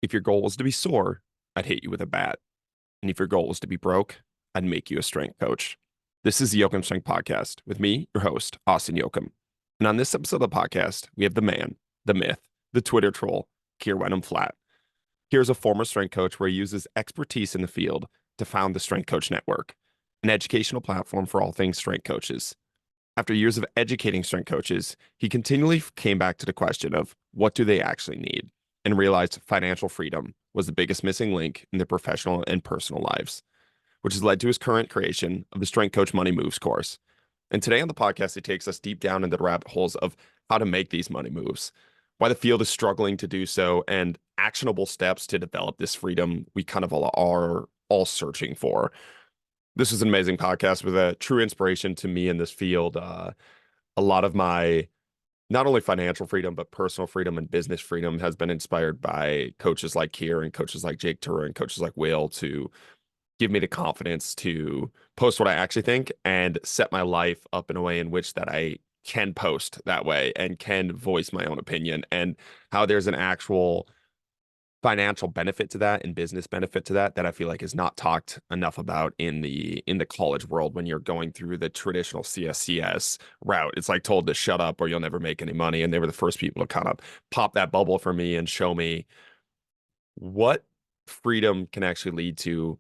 If your goal was to be sore, I'd hit you with a bat. And if your goal was to be broke, I'd make you a strength coach. This is the Yoakum Strength Podcast with me, your host, Austin Yoakum. And on this episode of the podcast, we have the man, the myth, the Twitter troll, Keir Wenham-Flatt. Keir's a former strength coach where he uses expertise in the field to found the Strength Coach Network, an educational platform for all things strength coaches. After years of educating strength coaches, he continually came back to the question of what do they actually need, and realized financial freedom was the biggest missing link in their professional and personal lives, which has led to his current creation of the Strength Coach Money Moves course. And today on the podcast, it takes us deep down into the rabbit holes of how to make these money moves, why the field is struggling to do so, and actionable steps to develop this freedom we kind of are all searching for. This was an amazing podcast with a true inspiration to me in this field. A lot of my not only financial freedom, but personal freedom and business freedom has been inspired by coaches like Keir and coaches like Jake Turer and coaches like Will to give me the confidence to post what I actually think and set my life up in a way in which that I can post that way and can voice my own opinion, and how there's an actual financial benefit to that and business benefit to that I feel like is not talked enough about in the college world. When you're going through the traditional CSCS route, it's like told to shut up or you'll never make any money. And they were the first people to kind of pop that bubble for me and show me what freedom can actually lead to,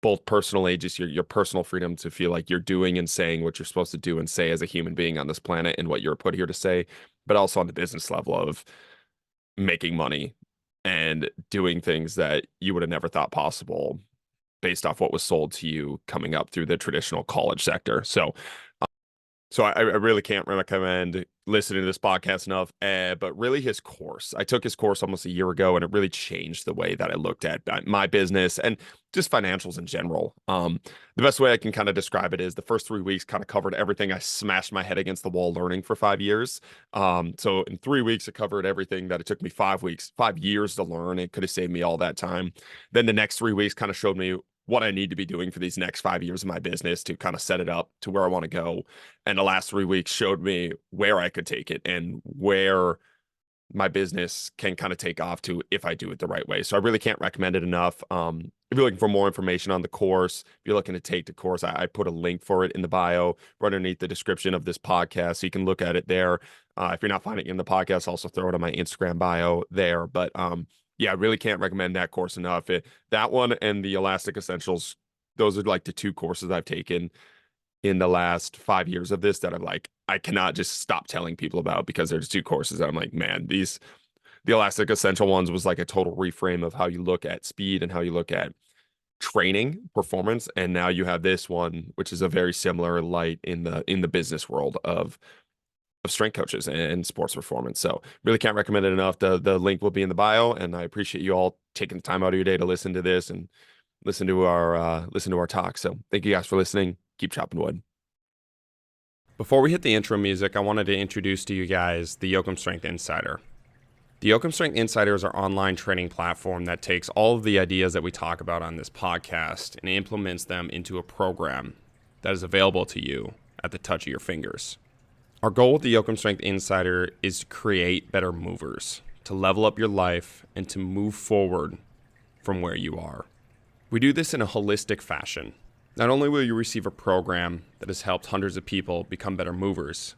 both personally, just your personal freedom to feel like you're doing and saying what you're supposed to do and say as a human being on this planet and what you're put here to say, but also on the business level of making money and doing things that you would have never thought possible based off what was sold to you coming up through the traditional college sector. So I really can't recommend listening to this podcast enough. But really his course, I took his course almost a year ago, and it really changed the way that I looked at my business and just financials in general. The best way I can kind of describe it is the first 3 weeks kind of covered everything I smashed my head against the wall learning for 5 years. So in 3 weeks, it covered everything that it took me 5 years to learn. It could have saved me all that time. Then the next 3 weeks kind of showed me what I need to be doing for these next 5 years of my business to kind of set it up to where I want to go. And the last 3 weeks showed me where I could take it and where my business can kind of take off to if I do it the right way. So I really can't recommend it enough. If you're looking for more information on the course, if you're looking to take the course, I put a link for it in the bio right underneath the description of this podcast. So you can look at it there. If you're not finding it in the podcast, also throw it on my Instagram bio there. But yeah, I really can't recommend that course enough. That one and the Elastic Essentials, those are like the two courses I've taken in the last 5 years of this that I'm like, I cannot just stop telling people about, because there's two courses that I'm like, man, the Elastic Essential ones was like a total reframe of how you look at speed and how you look at training performance. And now you have this one, which is a very similar light in the business world of strength coaches and sports performance. So really can't recommend it enough. The link will be in the bio, and I appreciate you all taking the time out of your day to listen to this and listen to our talk. So thank you guys for listening. Keep chopping wood. Before we hit the intro music, I wanted to introduce to you guys the Yoakum Strength Insider. The Yoakum Strength Insider is our online training platform that takes all of the ideas that we talk about on this podcast and implements them into a program that is available to you at the touch of your fingers. Our goal with the Yoakum Strength Insider is to create better movers, to level up your life, and to move forward from where you are. We do this in a holistic fashion. Not only will you receive a program that has helped hundreds of people become better movers,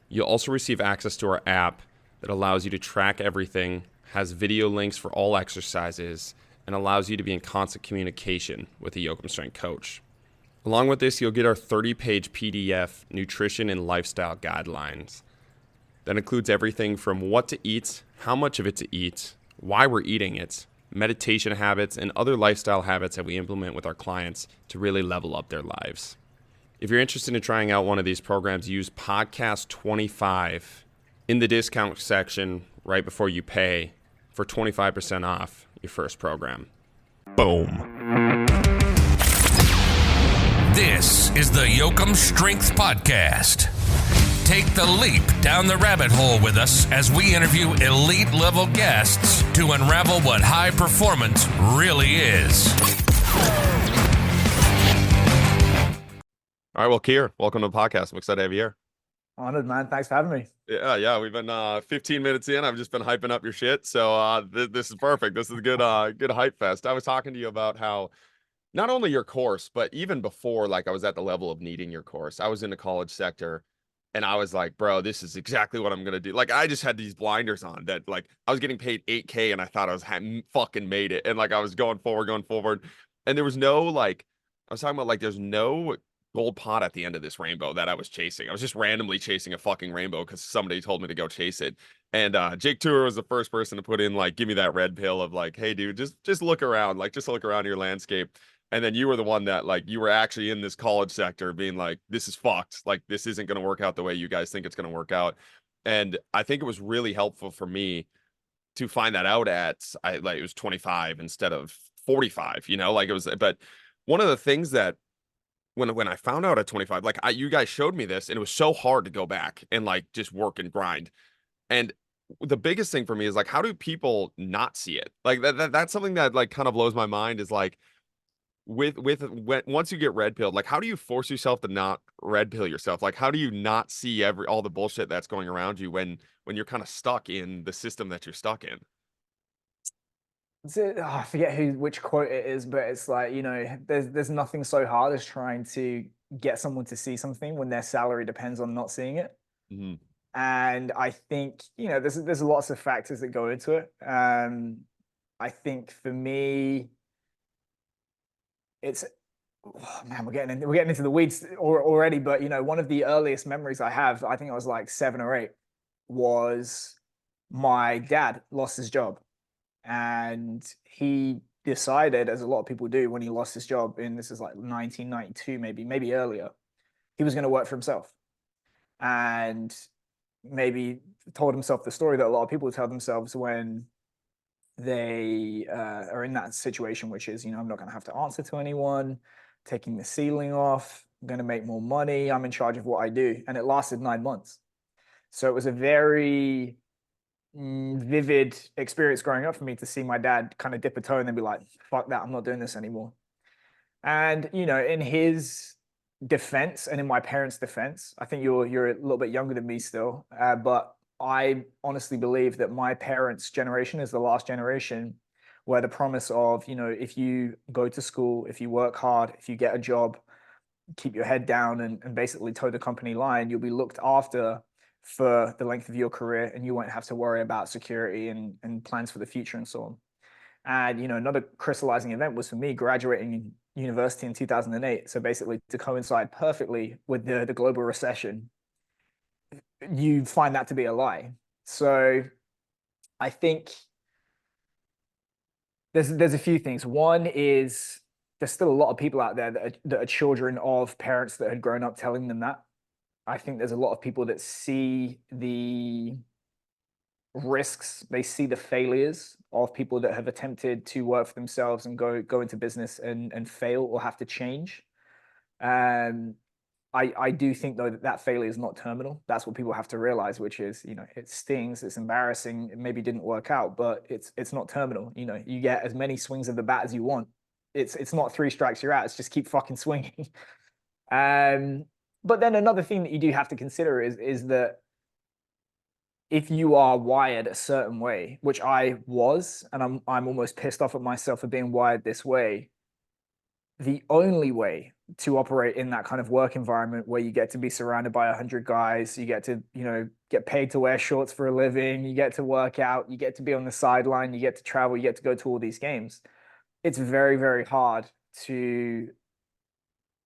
you'll also receive access to our app that allows you to track everything, has video links for all exercises, and allows you to be in constant communication with a Yoakum Strength coach. Along with this, you'll get our 30-page PDF nutrition and lifestyle guidelines. That includes everything from what to eat, how much of it to eat, why we're eating it, meditation habits, and other lifestyle habits that we implement with our clients to really level up their lives. If you're interested in trying out one of these programs, use podcast 25 in the discount section right before you pay for 25% off your first program. Boom. This is the Yoakum Strength Podcast. Take the leap down the rabbit hole with us as we interview elite level guests to unravel what high performance really is. All right, well, Keir, welcome to the podcast. I'm excited to have you here. Honored, man. Thanks for having me. Yeah, we've been 15 minutes in. I've just been hyping up your shit. So this is perfect. This is a good hype fest. I was talking to you about how not only your course, but even before, like I was at the level of needing your course. I was in the college sector and I was like, bro, this is exactly what I'm gonna do. Like I just had these blinders on that like I was getting paid 8K and I thought I was fucking made it. And like I was going forward. And there was no like I was talking about like there's no gold pot at the end of this rainbow that I was chasing. I was just randomly chasing a fucking rainbow because somebody told me to go chase it. And Jake Tour was the first person to put in like, give me that red pill of like, hey dude, just look around, like just look around your landscape. And then you were the one that like you were actually in this college sector being like, this is fucked. Like this isn't gonna work out the way you guys think it's gonna work out. And I think it was really helpful for me to find that out at I like it was 25 instead of 45, like it was, but one of the things that when I found out at 25, like you guys showed me this and it was so hard to go back and like just work and grind. And the biggest thing for me is like, how do people not see it? Like that's something that like kind of blows my mind is like once you get red pilled, like how do you force yourself to not red pill yourself? Like how do you not see all the bullshit that's going around you when you're kind of stuck in the system that you're stuck in? I forget which quote it is, but it's like, there's nothing so hard as trying to get someone to see something when their salary depends on not seeing it. Mm-hmm. And I think, there's lots of factors that go into it. I think for me, it's man, we're getting into the weeds already. But one of the earliest memories I have, I think I was like 7 or 8, was my dad lost his job, and he decided, as a lot of people do when he lost his job, and this is like 1992, maybe earlier, he was going to work for himself, and maybe told himself the story that a lot of people tell themselves when they are in that situation, which is, I'm not going to have to answer to anyone, taking the ceiling off, I'm going to make more money, I'm in charge of what I do. And it lasted 9 months. So it was a very vivid experience growing up for me to see my dad kind of dip a toe and then be like, fuck that, I'm not doing this anymore. And, in his defense and in my parents' defense, I think you're a little bit younger than me still, but I honestly believe that my parents' generation is the last generation where the promise of, if you go to school, if you work hard, if you get a job, keep your head down and basically toe the company line, you'll be looked after for the length of your career and you won't have to worry about security and plans for the future and so on. And, another crystallizing event was for me graduating university in 2008. So basically to coincide perfectly with the global recession, you find that to be a lie. So I think there's a few things. One is there's still a lot of people out there that are children of parents that had grown up telling them that. I think there's a lot of people that see the risks, they see the failures of people that have attempted to work for themselves and go into business and fail or have to change. I do think though that failure is not terminal. That's what people have to realize, which is, it stings, it's embarrassing, it maybe didn't work out, but it's not terminal. You get as many swings of the bat as you want. It's not 3 strikes you're out. It's just keep fucking swinging. But then another thing that you do have to consider is that if you are wired a certain way, which I was, and I'm almost pissed off at myself for being wired this way, the only way to operate in that kind of work environment where you get to be surrounded by 100 guys, you get to, get paid to wear shorts for a living, you get to work out, you get to be on the sideline, you get to travel, you get to go to all these games. It's very, very hard to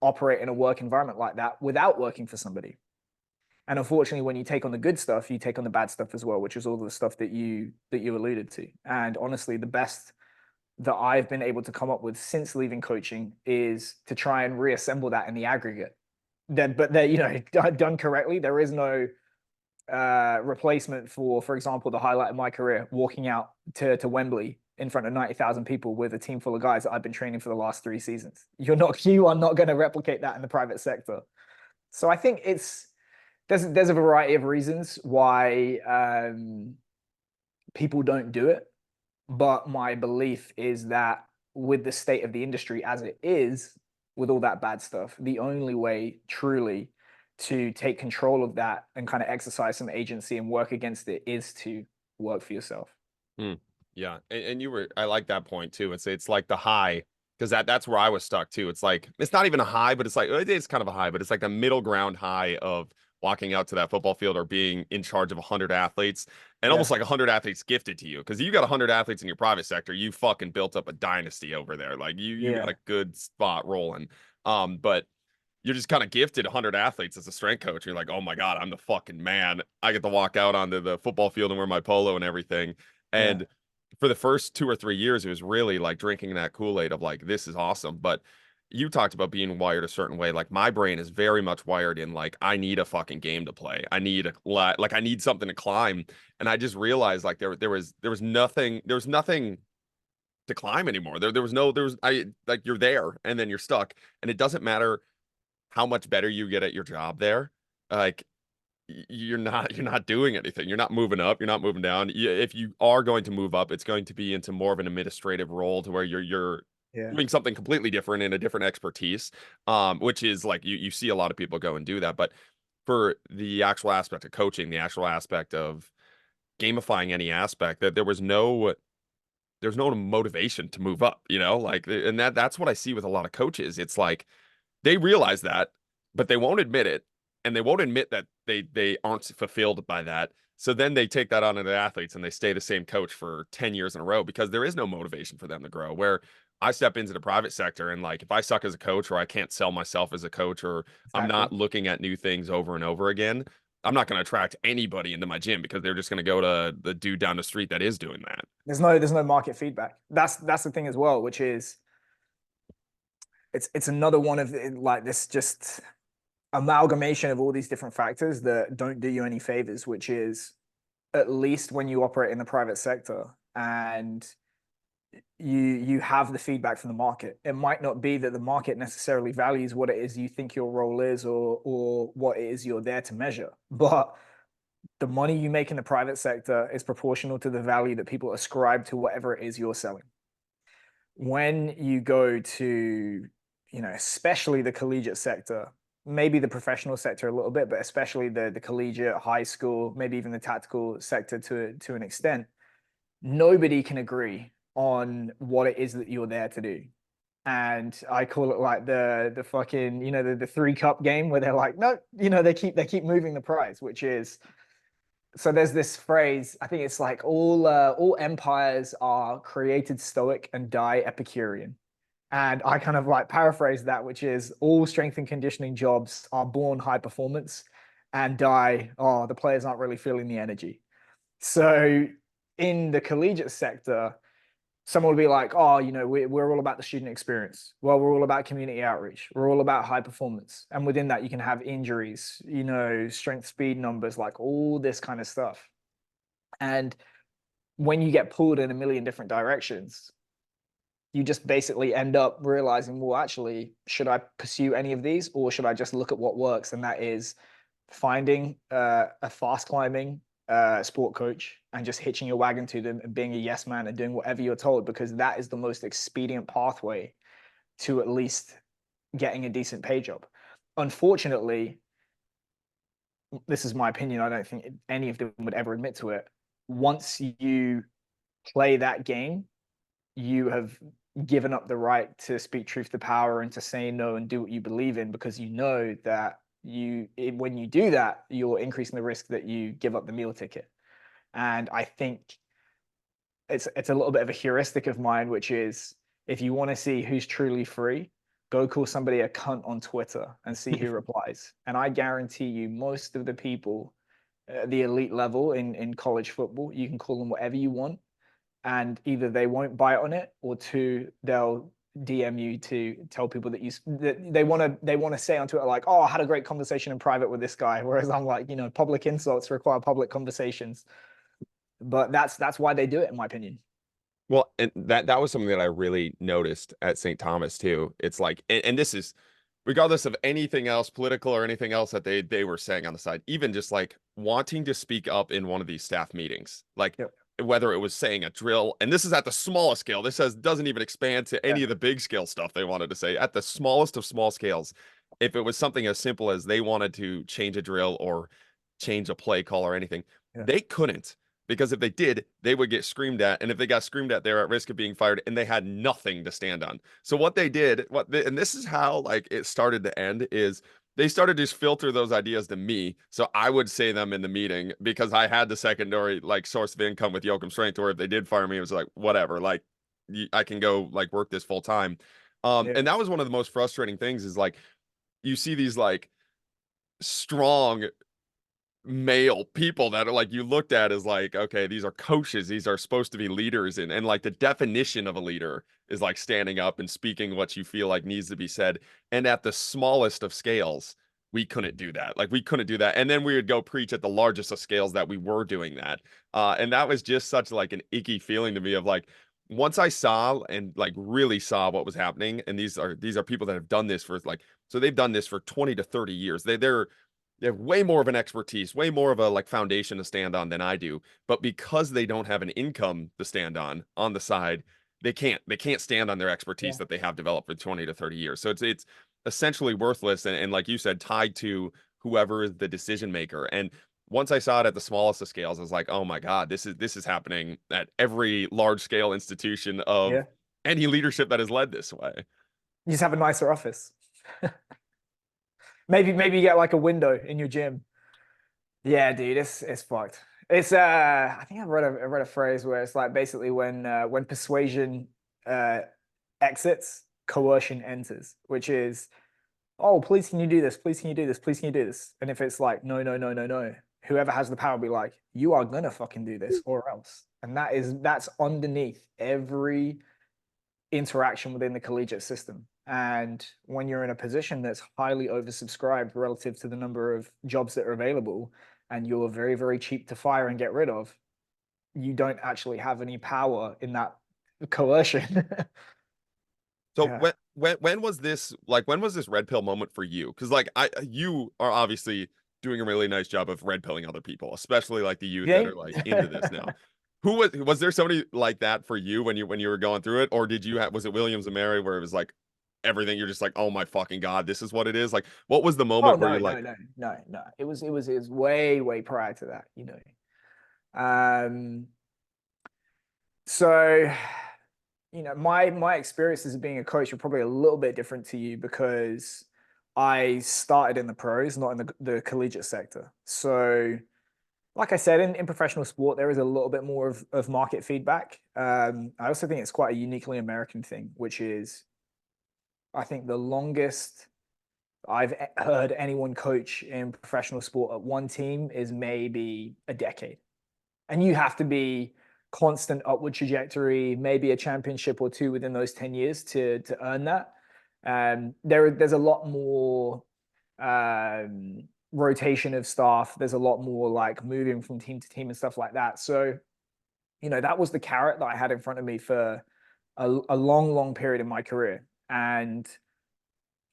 operate in a work environment like that without working for somebody. And unfortunately, when you take on the good stuff, you take on the bad stuff as well, which is all the stuff that you alluded to. And honestly, the best that I've been able to come up with since leaving coaching is to try and reassemble that in the aggregate. But done correctly, there is no replacement for example, the highlight of my career, walking out to Wembley in front of 90,000 people with a team full of guys that I've been training for the last 3 seasons. You are not going to replicate that in the private sector. So I think there's a variety of reasons why people don't do it. But my belief is that with the state of the industry as it is, with all that bad stuff, the only way truly to take control of that and kind of exercise some agency and work against it is to work for yourself. Yeah. And I like that point too. It's like the high, because that's where I was stuck too. It's like, it's not even a high, but it's like, it is kind of a high, but it's like the middle ground high of walking out to that football field or being in charge of 100 athletes, and almost like 100 athletes gifted to you. Because you got 100 athletes in your private sector, you fucking built up a dynasty over there. Like you got a good spot rolling. But you're just kind of gifted 100 athletes as a strength coach. You're like, oh my God, I'm the fucking man. I get to walk out onto the football field and wear my polo and everything. And for the first 2 or 3 years, it was really like drinking that Kool-Aid of like, this is awesome. But you talked about being wired a certain way. Like my brain is very much wired in like, I need a fucking game to play. I need I need something to climb. And I just realized like there was nothing to climb anymore. You're there and then you're stuck. And it doesn't matter how much better you get at your job there. Like you're not doing anything. You're not moving up. You're not moving down. If you are going to move up, it's going to be into more of an administrative role to where you're doing something completely different in a different expertise. Which is like you see a lot of people go and do that. But for the actual aspect of coaching, the actual aspect of gamifying any aspect, that there's no motivation to move up, like, and that's what I see with a lot of coaches. It's like they realize that, but they won't admit it, and they won't admit that they aren't fulfilled by that. So then they take that on to the athletes and they stay the same coach for 10 years in a row because there is no motivation for them to grow. Where I step into the private sector and like if I suck as a coach or I can't sell myself as a coach or I'm not looking at new things over and over again, I'm not going to attract anybody into my gym because they're just going to go to the dude down the street that is doing that. There's no market feedback. That's the thing as well, which is it's another one of like this just amalgamation of all these different factors that don't do you any favors, which is at least when you operate in the private sector and you have the feedback from the market. It might not be that the market necessarily values what it is you think your role is or what it is you're there to measure, but the money you make in the private sector is proportional to the value that people ascribe to whatever it is you're selling. When you go to, especially the collegiate sector, maybe the professional sector a little bit, but especially the collegiate, high school, maybe even the tactical sector to an extent, nobody can agree on what it is that you're there to do. And I call it like the fucking, the 3-cup game where they're like, no, they keep moving the prize, which is, so there's this phrase, I think it's like all empires are created stoic and die Epicurean. And I kind of like paraphrase that, which is all strength and conditioning jobs are born high performance and die, oh, the players aren't really feeling the energy. So in the collegiate sector, someone will be like, oh, we're all about the student experience. Well, we're all about community outreach. We're all about high performance. And within that, you can have injuries, strength, speed numbers, like all this kind of stuff. And when you get pulled in a million different directions, you just basically end up realizing, well, actually, should I pursue any of these or should I just look at what works? And that is finding a fast climbing sport coach and just hitching your wagon to them and being a yes man and doing whatever you're told, because that is the most expedient pathway to at least getting a decent pay job. Unfortunately, this is my opinion, I don't think any of them would ever admit to it. Once you play that game, you have given up the right to speak truth to power and to say no and do what you believe in, because you know that when you do that, you're increasing the risk that you give up the meal ticket. And I think it's a little bit of a heuristic of mine, which is if you want to see who's truly free, go call somebody a cunt on Twitter and see who replies. And I guarantee you, most of the people at the elite level in college football, you can call them whatever you want, and either they won't bite on it, or two, they'll DM you to tell people that they want to say on Twitter like, oh, I had a great conversation in private with this guy, whereas I'm like, public insults require public conversations. But that's why they do it, in my opinion. Well, and that was something that I really noticed at St. Thomas too. It's like, and this is regardless of anything else, political or anything else that they were saying on the side, even just like wanting to speak up in one of these staff meetings, like whether it was saying a drill, and this is at the smallest scale. This doesn't even expand to any of the big scale stuff they wanted to say at the smallest of small scales. if it was something as simple as they wanted to change a drill or change a play call or anything, Yeah. they couldn't, because if they did, they would get screamed at, and if they got screamed at, they're at risk of being fired, and they had nothing to stand on. So what they did, and this is how like it started to end, is they started to just filter those ideas to me, so I would say them in the meeting because I had the secondary like source of income with Yoakum Strength, or if they did fire me, it was like whatever, like I can go like work this full time. Yeah. And that was one of the most frustrating things, is like you see these like strong male people that are like you looked at as like, okay, these are coaches, these are supposed to be leaders, and like the definition of a leader is like standing up and speaking what you feel like needs to be said. And at the smallest of scales, we couldn't do that. Like we couldn't do that. And then we would go preach at the largest of scales that we were doing that. And that was just such like an icky feeling to me of like, once I saw and like really saw what was happening, and these are people that have done this for like, so they've done this for 20 to 30 years. They have way more of an expertise, way more of a like foundation to stand on than I do. But because they don't have an income to stand on the side, they can't stand on their expertise Yeah. that they have developed for 20 to 30 years. So it's essentially worthless, and like you said, tied to whoever is the decision maker. And once I saw it at the smallest of scales, I was like, oh my God, this is happening at every large scale institution of Yeah. any leadership that has led this way. You just have a nicer office. Maybe you get like a window in your gym. Yeah, dude, it's fucked. It's I think I read a phrase where it's like basically when persuasion exits, coercion enters, which is, oh, please can you do this? Please can you do this? Please can you do this? And if it's like, no, no, no, no, no, whoever has the power will be like, you are gonna fucking do this or else. And that's underneath every interaction within the collegiate system. And when you're in a position that's highly oversubscribed relative to the number of jobs that are available, and you're very, very cheap to fire and get rid of, you don't actually have any power in that coercion. So Yeah. when was this, like when was this red pill moment for you? Because like you are obviously doing a really nice job of red pilling other people, especially like the youth that Yeah. are like into this now. Who was there somebody like that for you when you were going through it, or did you have, was it Williams and Mary where it was like everything you're just like, oh my fucking God, this is what it is? Like what was the Oh moment where no, you're no, like, no, no, no. It was way, way prior to that, you know. So my experiences of being a coach were probably a little bit different to you because I started in the pros, not in the collegiate sector. So, like I said, in professional sport, there is a little bit more of market feedback. I also think it's quite a uniquely American thing, which is, I think the longest I've heard anyone coach in professional sport at one team is maybe a decade. And you have to be constant upward trajectory, maybe a championship or two within those 10 years to earn that. There's a lot more rotation of staff. There's a lot more like moving from team to team and stuff like that. So, that was the carrot that I had in front of me for a long, long period in my career. And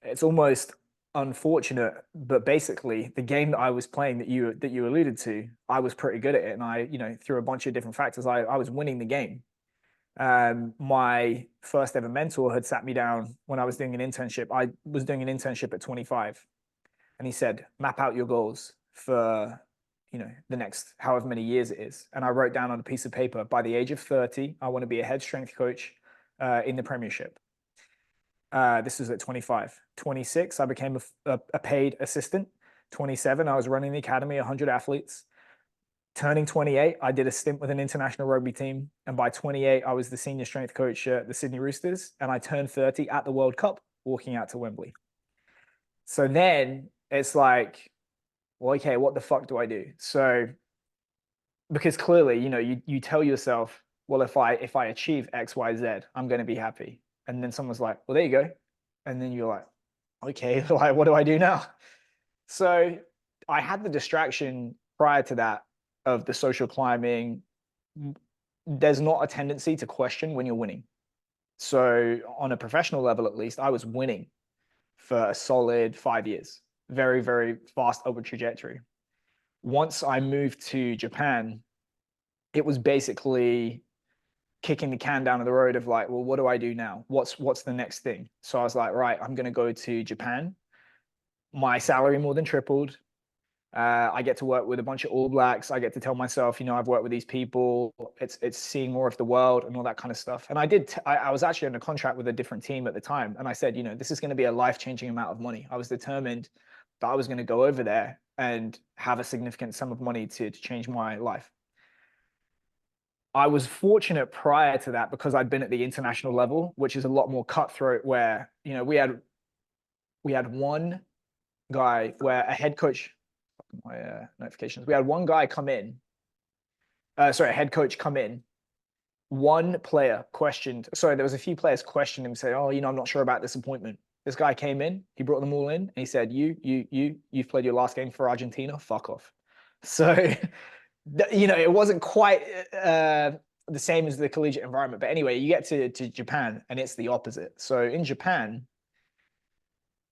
it's almost unfortunate, but basically the game that I was playing that you alluded to, I was pretty good at it, and through a bunch of different factors, I was winning the game. My first ever mentor had sat me down when I was doing an internship. I was doing an internship at 25, and he said, "Map out your goals for the next however many years it is." And I wrote down on a piece of paper, by the age of 30, I want to be a head strength coach in the Premiership. This was at 25. 26, I became a paid assistant. 27, I was running the academy, 100 athletes. Turning 28, I did a stint with an international rugby team. And by 28, I was the senior strength coach at the Sydney Roosters. And I turned 30 at the World Cup, walking out to Wembley. So then it's like, well, okay, what the fuck do I do? So, because clearly, you tell yourself, well, if I achieve X, Y, Z, I'm going to be happy. And then someone's like, well, there you go. And then you're like, okay, like, what do I do now? So I had the distraction prior to that of the social climbing. There's not a tendency to question when you're winning. So on a professional level, at least, I was winning for a solid 5 years. Very, very fast upward trajectory. Once I moved to Japan, it was basically kicking the can down the road of like, well, what do I do now? What's the next thing? So I was like, right, I'm going to go to Japan. My salary more than tripled. I get to work with a bunch of All Blacks. I get to tell myself, I've worked with these people. It's seeing more of the world and all that kind of stuff. And I did. I was actually on a contract with a different team at the time, and I said, this is going to be a life-changing amount of money. I was determined that I was going to go over there and have a significant sum of money to change my life. I was fortunate prior to that because I'd been at the international level, which is a lot more cutthroat. Where we had one guy where a head coach. My notifications. We had one guy come in. A head coach come in. One player questioned. Sorry, there was a few players questioned him, say, "Oh, I'm not sure about this appointment." This guy came in. He brought them all in, and he said, "You've played your last game for Argentina. Fuck off." So, it wasn't quite the same as the collegiate environment. But anyway, you get to Japan, and it's the opposite. So in Japan,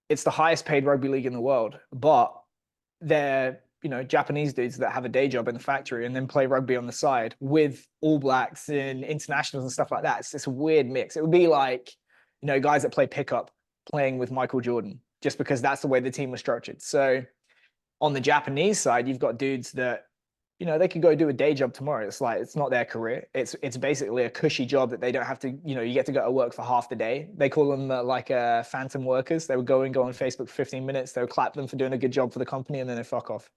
it's the highest paid rugby league in the world, but they're Japanese dudes that have a day job in the factory and then play rugby on the side with All Blacks and internationals and stuff like that. It's this weird mix. It would be like guys that play pickup playing with Michael Jordan, just because that's the way the team was structured. So on the Japanese side, you've got dudes that they could go do a day job tomorrow. It's like, it's not their career. It's basically a cushy job that they don't have to, you get to go to work for half the day. They call them phantom workers. They would go on Facebook for 15 minutes. They would clap them for doing a good job for the company, and then they fuck off.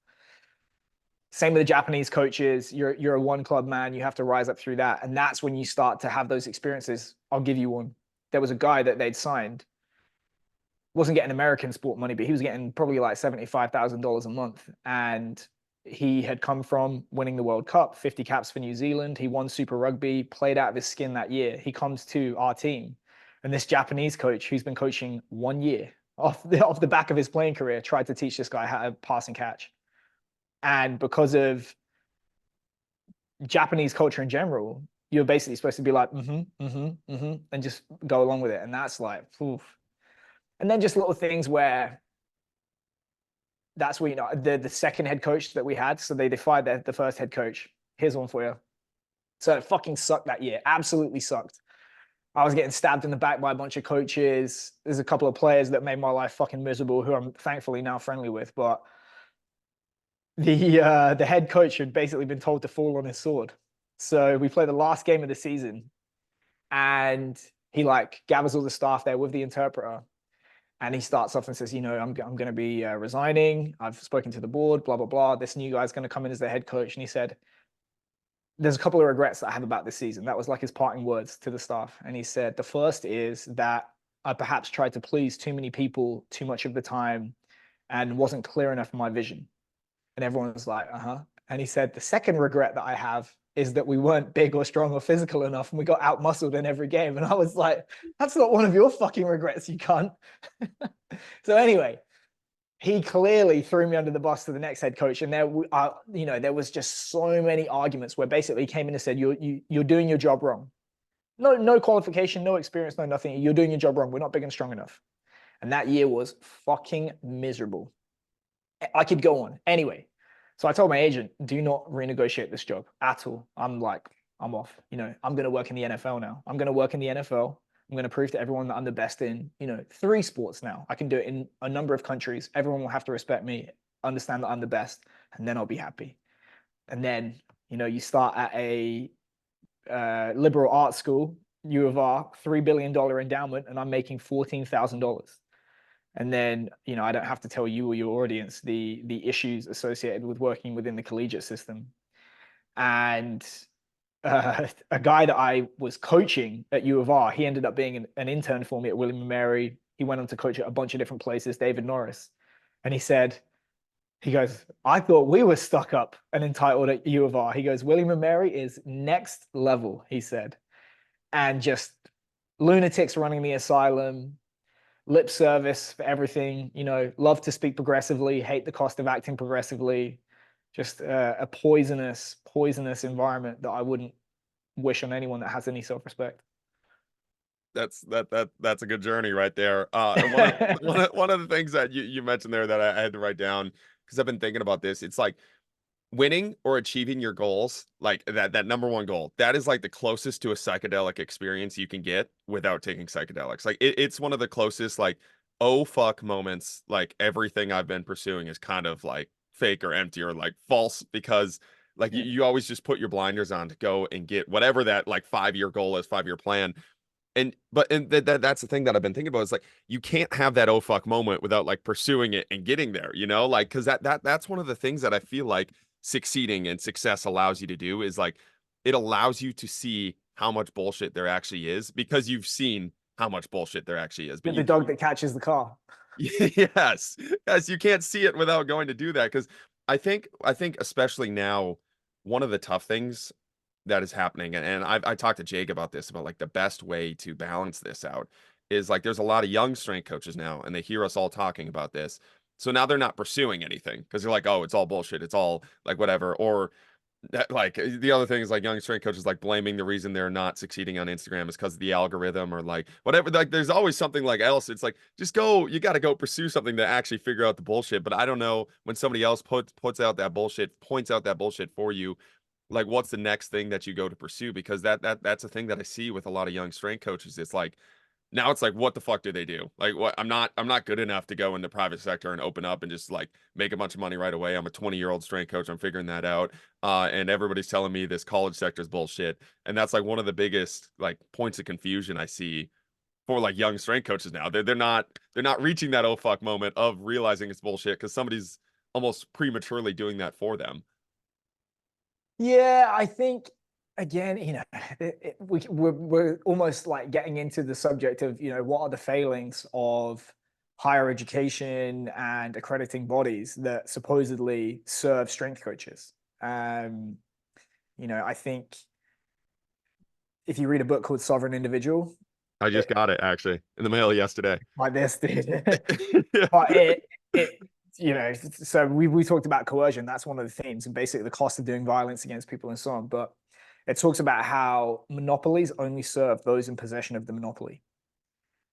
Same with the Japanese coaches. You're a one club man. You have to rise up through that. And that's when you start to have those experiences. I'll give you one. There was a guy that they'd signed, wasn't getting American sport money, but he was getting probably like $75,000 a month. And he had come from winning the World Cup, 50 caps for New Zealand. He won Super Rugby, played out of his skin that year. He comes to our team, and this Japanese coach, who's been coaching 1 year off the back of his playing career, tried to teach this guy how to pass and catch. And because of Japanese culture in general, you're basically supposed to be like, and just go along with it. And that's like, oof. And then just little things where that's where, the second head coach that we had, so they fired the first head coach. Here's one for you. So it fucking sucked that year. Absolutely sucked. I was getting stabbed in the back by a bunch of coaches. There's a couple of players that made my life fucking miserable, who I'm thankfully now friendly with. But the head coach had basically been told to fall on his sword. So we play the last game of the season, and he gathers all the staff there with the interpreter. And he starts off and says, I'm going to be resigning. I've spoken to the board, blah, blah, blah. This new guy's going to come in as the head coach. And he said, there's a couple of regrets that I have about this season. That was like his parting words to the staff. And he said, the first is that I perhaps tried to please too many people too much of the time and wasn't clear enough in my vision. And everyone was like, uh-huh. And he said, the second regret that I have is that we weren't big or strong or physical enough, and we got out-muscled in every game. And I was like, that's not one of your fucking regrets, you cunt. So anyway, he clearly threw me under the bus to the next head coach. And there was just so many arguments where basically he came in and said, you're doing your job wrong. No qualification, no experience, no nothing. You're doing your job wrong. We're not big and strong enough. And that year was fucking miserable. I could go on. Anyway, so I told my agent, do not renegotiate this job at all. I'm off. I'm going to work in the NFL now. I'm going to work in the NFL. I'm going to prove to everyone that I'm the best in, 3 sports now. I can do it in a number of countries. Everyone will have to respect me, understand that I'm the best, and then I'll be happy. And then, you start at a liberal arts school, U of R, $3 billion endowment, and I'm making $14,000. And then, I don't have to tell you or your audience the issues associated with working within the collegiate system. And a guy that I was coaching at U of R, he ended up being an intern for me at William & Mary. He went on to coach at a bunch of different places, David Norris. And he goes, I thought we were stuck up and entitled at U of R. He goes, William & Mary is next level, he said. And just lunatics running the asylum, lip service for everything, love to speak progressively, hate the cost of acting progressively. Just a poisonous environment that I wouldn't wish on anyone that has any self-respect. That's a good journey right there. And one of the things that you mentioned there that I had to write down, because I've been thinking about this, it's like winning or achieving your goals, like that number one goal, that is like the closest to a psychedelic experience you can get without taking psychedelics. Like it's one of the closest, like oh fuck moments, like everything I've been pursuing is kind of like fake or empty or like false because like Yeah. you always just put your blinders on to go and get whatever that like 5-year goal is, 5-year plan. And that's the thing that I've been thinking about is like you can't have that oh fuck moment without like pursuing it and getting there, like because that's one of the things that I feel like succeeding and success allows you to do is like it allows you to see how much bullshit there actually is because you've seen how much bullshit there actually is. But The dog that catches the car. yes, yes, you can't see it without going to do that because I think especially now, one of the tough things that is happening, and I talked to Jake about this about like the best way to balance this out is like there's a lot of young strength coaches now, and they hear us all talking about this, so now they're not pursuing anything because they're like, oh, it's all bullshit, it's all like whatever, or that like the other thing is like young strength coaches like blaming the reason they're not succeeding on Instagram is because of the algorithm or like whatever. Like there's always something like else. It's like just go, you got to go pursue something to actually figure out the bullshit. But I don't know when somebody else puts out that bullshit, points out that bullshit for you, like what's the next thing that you go to pursue? Because that's a thing that I see with a lot of young strength coaches. It's like now it's like what the fuck do they do? Like what I'm not good enough to go in the private sector and open up and just like make a bunch of money right away. I'm a 20-year-old strength coach. I'm figuring that out. And everybody's telling me this college sector is bullshit. And that's like one of the biggest like points of confusion I see for like young strength coaches now. They're not reaching that oh fuck moment of realizing it's bullshit because somebody's almost prematurely doing that for them. Yeah, I think again, we're almost like getting into the subject of, what are the failings of higher education and accrediting bodies that supposedly serve strength coaches. I think if you read a book called Sovereign Individual, I just got it actually in the mail yesterday. like this, dude. But so we talked about coercion. That's one of the themes, and basically the cost of doing violence against people and so on. But it talks about how monopolies only serve those in possession of the monopoly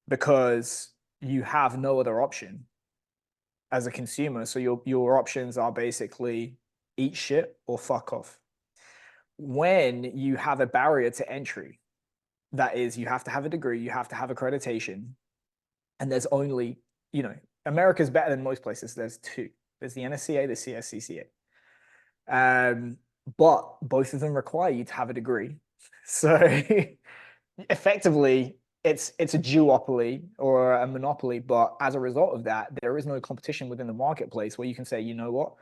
because you have no other option as a consumer. So your options are basically eat shit or fuck off. When you have a barrier to entry, that is, you have to have a degree, you have to have accreditation, and there's only, America's better than most places. There's two. There's the NSCA, the CSCCA. But both of them require you to have a degree. So effectively, it's a duopoly or a monopoly. But as a result of that, there is no competition within the marketplace where you can say, you know what,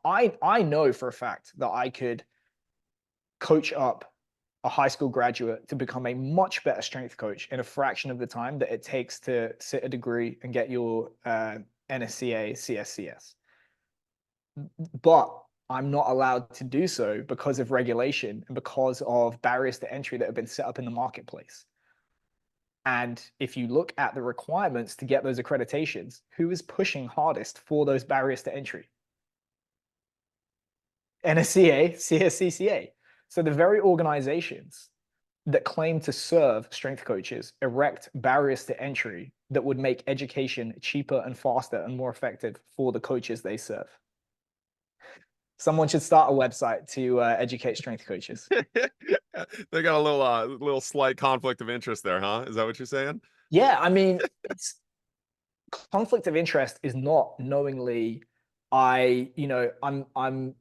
I know for a fact that I could coach up a high school graduate to become a much better strength coach in a fraction of the time that it takes to sit a degree and get your NSCA, CSCS. But I'm not allowed to do so because of regulation and because of barriers to entry that have been set up in the marketplace. And if you look at the requirements to get those accreditations, who is pushing hardest for those barriers to entry? NSCA, CSCCA. So the very organizations that claim to serve strength coaches erect barriers to entry that would make education cheaper and faster and more effective for the coaches they serve. Someone should start a website to educate strength coaches. They got a little slight conflict of interest there, huh? Is that what you're saying? Yeah, I mean, it's conflict of interest is not knowingly I'm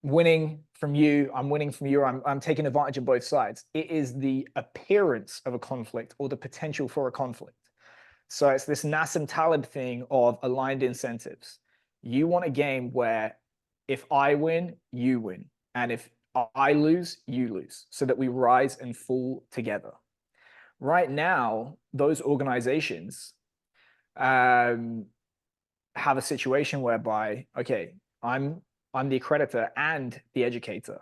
winning from you, I'm winning from you, I'm taking advantage of both sides. It is the appearance of a conflict or the potential for a conflict. So it's this Nassim Taleb thing of aligned incentives. You want a game where if I win, you win. And if I lose, you lose, so that we rise and fall together. Right now, those organizations have a situation whereby, okay, I'm the accreditor and the educator.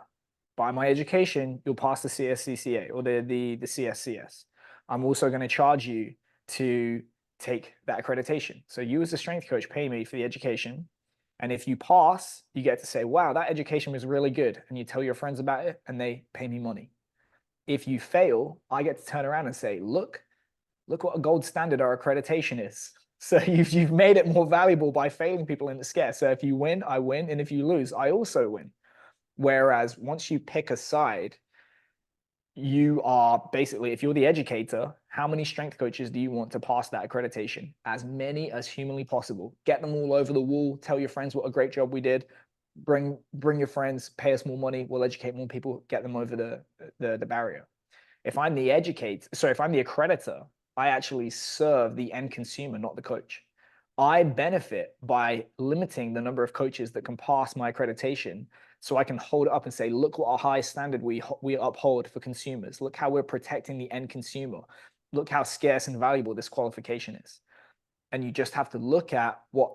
By my education, you'll pass the CSCCA or the CSCS. I'm also going to charge you to take that accreditation. So you as a strength coach pay me for the education. And if you pass, you get to say, wow, that education was really good. And you tell your friends about it and they pay me money. If you fail, I get to turn around and say, look what a gold standard our accreditation is. So you've made it more valuable by failing people in the scare. So if you win, I win. And if you lose, I also win. Whereas once you pick a side, you are basically, if you're the educator, how many strength coaches do you want to pass that accreditation? As many as humanly possible. Get them all over the wall. Tell your friends what a great job we did. Bring your friends, pay us more money. We'll educate more people. Get them over the barrier. If I'm the if I'm the accreditor, I actually serve the end consumer, not the coach. I benefit by limiting the number of coaches that can pass my accreditation, so I can hold it up and say, look what our high standard we uphold for consumers. Look how we're protecting the end consumer. Look how scarce and valuable this qualification is. And you just have to look at what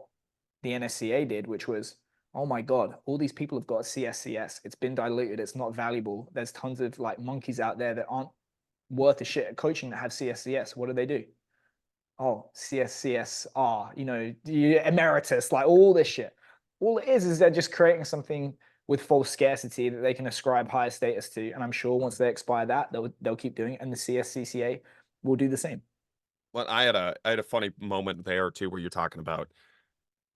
the NSCA did, which was, oh my God, all these people have got CSCS. It's been diluted. It's not valuable. There's tons of like monkeys out there that aren't worth a shit at coaching that have CSCS. What do? Oh, CSCSR, emeritus, like all this shit. All it is they're just creating something with false scarcity that they can ascribe higher status to. And I'm sure once they expire that, they'll keep doing it. And the CSCCA will do the same. Well, I had a funny moment there too, where you're talking about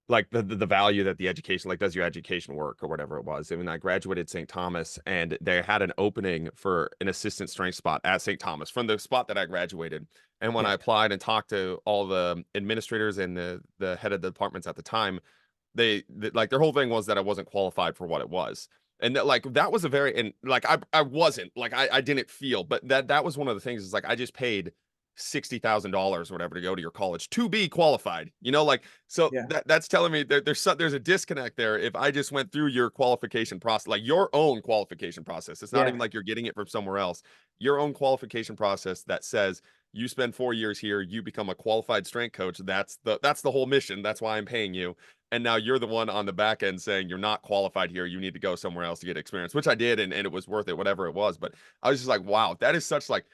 like the value that the education, like, does your education work or whatever it was. I mean, I graduated St. Thomas, and they had an opening for an assistant strength spot at St. Thomas from the spot that I graduated. And when Yeah. I applied and talked to all the administrators and the head of the departments at the time, like their whole thing was that I wasn't qualified for what it was. And that was a very, and like I wasn't, like I didn't feel, but that was one of the things, is like I just paid $60,000 or whatever to go to your college to be qualified, like, so Yeah. that's telling me there's a disconnect there. If I just went through your qualification process, like your own qualification process, it's not Yeah. even like you're getting it from somewhere else, your own qualification process that says you spend 4 years here, you become a qualified strength coach. That's the whole mission. That's why I'm paying you. And now you're the one on the back end saying you're not qualified here, you need to go somewhere else to get experience, which I did, and it was worth it, whatever it was. But I was just like, wow, that is such like,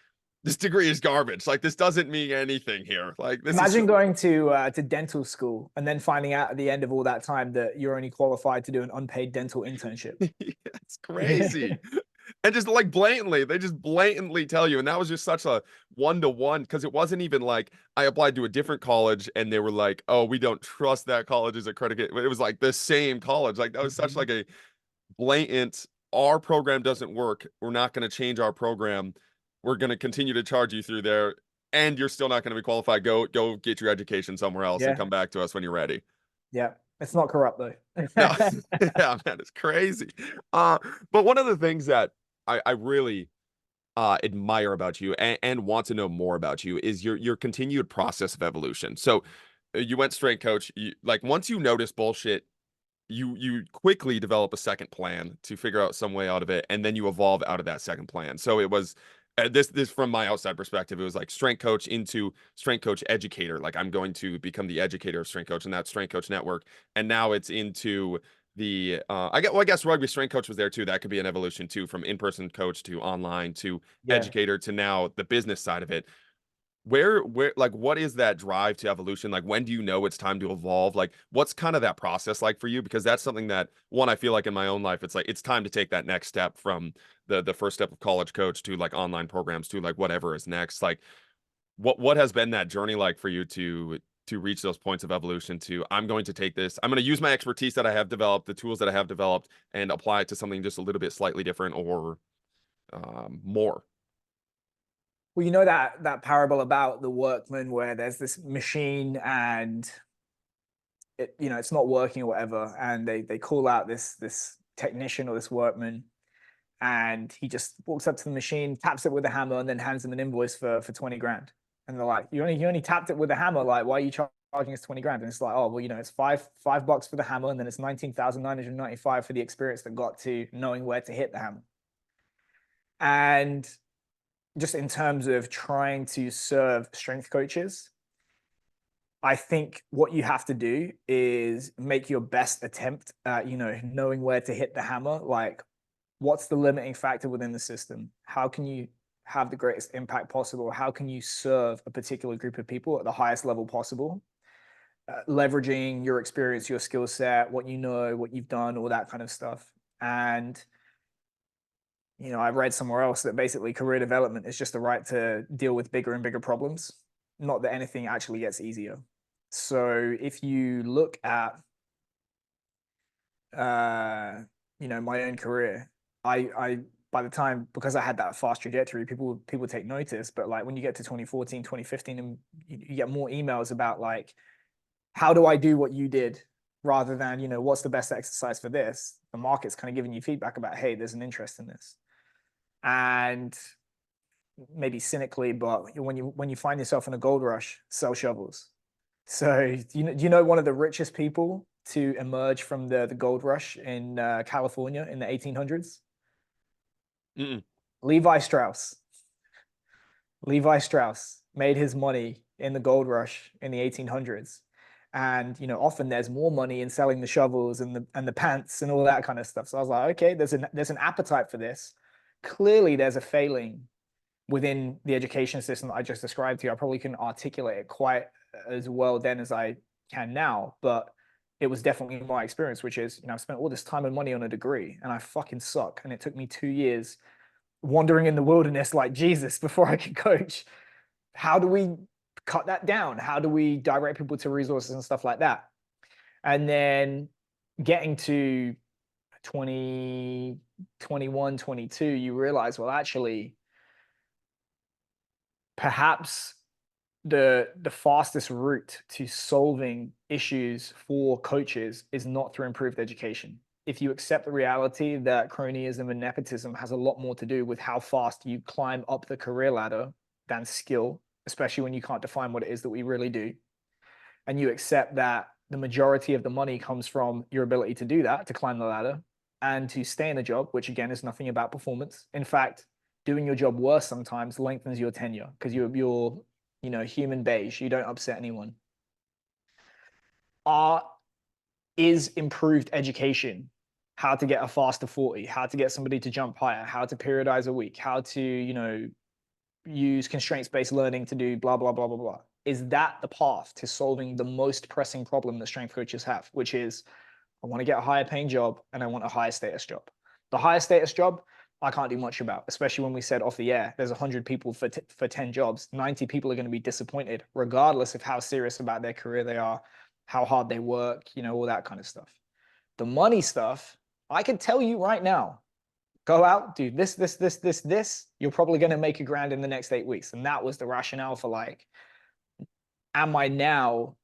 this degree is garbage. Like, this doesn't mean anything here. Like, this Imagine is going to dental school and then finding out at the end of all that time that you're only qualified to do an unpaid dental internship. it's crazy. And just like they just blatantly tell you. And that was just such a one-to-one, because it wasn't even like I applied to a different college and they were like, oh, we don't trust that college as a credit. It was like the same college. Like, that was such like a blatant, our program doesn't work, we're not going to change our program, we're going to continue to charge you through there, and you're still not going to be qualified. Go get your education somewhere else and Yeah. come back to us when you're ready. Yeah. It's not corrupt though. No, yeah, man, it's crazy. But one of the things that I really admire about you, and want to know more about you, is your continued process of evolution. So you went strength coach. Like, once you notice bullshit, you quickly develop a second plan to figure out some way out of it, and then you evolve out of that second plan. So it was this from my outside perspective, it was like strength coach into strength coach educator. Like, I'm going to become the educator of strength coach, and that strength coach network. And now it's into the I guess rugby strength coach was there too. That could be an evolution too, from in-person coach to online to Yeah. educator to now the business side of it. Where like, what is that drive to evolution? Like, when do you know it's time to evolve? Like, what's kind of that process like for you? Because that's something that, one, I feel like in my own life, it's like it's time to take that next step from the first step of college coach to like online programs to like whatever is next. Like, what has been that journey like for you to reach those points of evolution to, I'm going to take this, I'm going to use my expertise that I have developed, the tools that I have developed, and apply it to something just a little bit slightly different, or more. Well, you know that parable about the workman where there's this machine and it's not working or whatever, and they call out this technician or this workman, and he just walks up to the machine, taps it with a hammer, and then hands them an invoice for 20 grand. And they're like, you only tapped it with a hammer, like, why are you charging us 20 grand? And it's like, oh, well, it's $5 for the hammer, and then it's 19,995 for the experience that got to knowing where to hit the hammer. And just in terms of trying to serve strength coaches, I think what you have to do is make your best attempt at, knowing where to hit the hammer. Like, what's the limiting factor within the system? How can you have the greatest impact possible? How can you serve a particular group of people at the highest level possible? Leveraging your experience, your skill set, what you know, what you've done, all that kind of stuff. And I've read somewhere else that basically career development is just the right to deal with bigger and bigger problems, not that anything actually gets easier. So if you look at, my own career, I by the time, because I had that fast trajectory, people take notice. But like when you get to 2014, 2015, and you get more emails about like, how do I do what you did, rather than, what's the best exercise for this? The market's kind of giving you feedback about, hey, there's an interest in this. And maybe cynically, but when you find yourself in a gold rush, sell shovels. So do you know one of the richest people to emerge from the gold rush in California in the 1800s? Mm-mm. Levi Strauss. Levi Strauss made his money in the gold rush in the 1800s. And often there's more money in selling the shovels and the pants and all that kind of stuff. So I was like, okay, there's an appetite for this. Clearly, there's a failing within the education system that I just described to you. I probably couldn't articulate it quite as well then as I can now, but it was definitely my experience, which is, I've spent all this time and money on a degree and I fucking suck. And it took me 2 years wandering in the wilderness like Jesus before I could coach. How do we cut that down? How do we direct people to resources and stuff like that? And then getting to 20, 21, 22, you realize, well, actually, perhaps the fastest route to solving issues for coaches is not through improved education. If you accept the reality that cronyism and nepotism has a lot more to do with how fast you climb up the career ladder than skill, especially when you can't define what it is that we really do, and you accept that the majority of the money comes from your ability to do that, to climb the ladder and to stay in a job, which again is nothing about performance. In fact, doing your job worse sometimes lengthens your tenure because you're human beige. You don't upset anyone. Is improved education how to get a faster 40, how to get somebody to jump higher, how to periodize a week, how to use constraints-based learning to do blah, blah, blah, blah, blah. Is that the path to solving the most pressing problem that strength coaches have, which is, I want to get a higher paying job and I want a higher status job. The higher status job, I can't do much about, especially when we said off the air, there's 100 people for 10 jobs. 90 people are going to be disappointed, regardless of how serious about their career they are, how hard they work, all that kind of stuff. The money stuff, I can tell you right now, go out, do this. You're probably going to make $1,000 in the next 8 weeks. And that was the rationale for like, am I now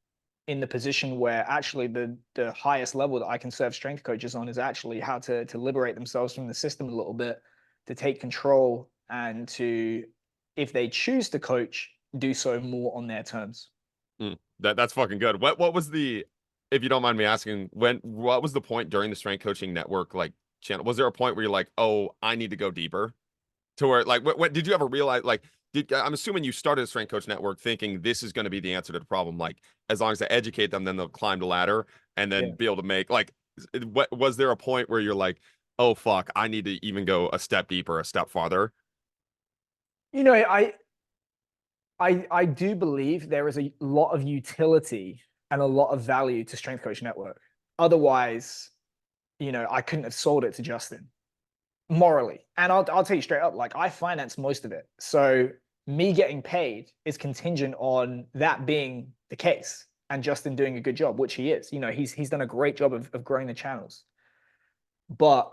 in the position where actually the highest level that I can serve strength coaches on is actually how to liberate themselves from the system a little bit, to take control, and to, if they choose to coach, do so more on their terms. That's fucking good. What was the, if you don't mind me asking, what was the point during the Strength Coaching Network like channel? Was there a point where you're like, oh, I need to go deeper? To where like what did you ever realize, like, I'm assuming you started a Strength Coach Network thinking this is going to be the answer to the problem. Like, as long as I educate them, then they'll climb the ladder and then be able to make, like, what was there a point where you're like, oh fuck, I need to even go a step deeper, a step farther? I do believe there is a lot of utility and a lot of value to Strength Coach Network. Otherwise, I couldn't have sold it to Justin morally. And I'll tell you straight up, like, I finance most of it. So me getting paid is contingent on that being the case and Justin doing a good job, which he is. He's done a great job of growing the channels. But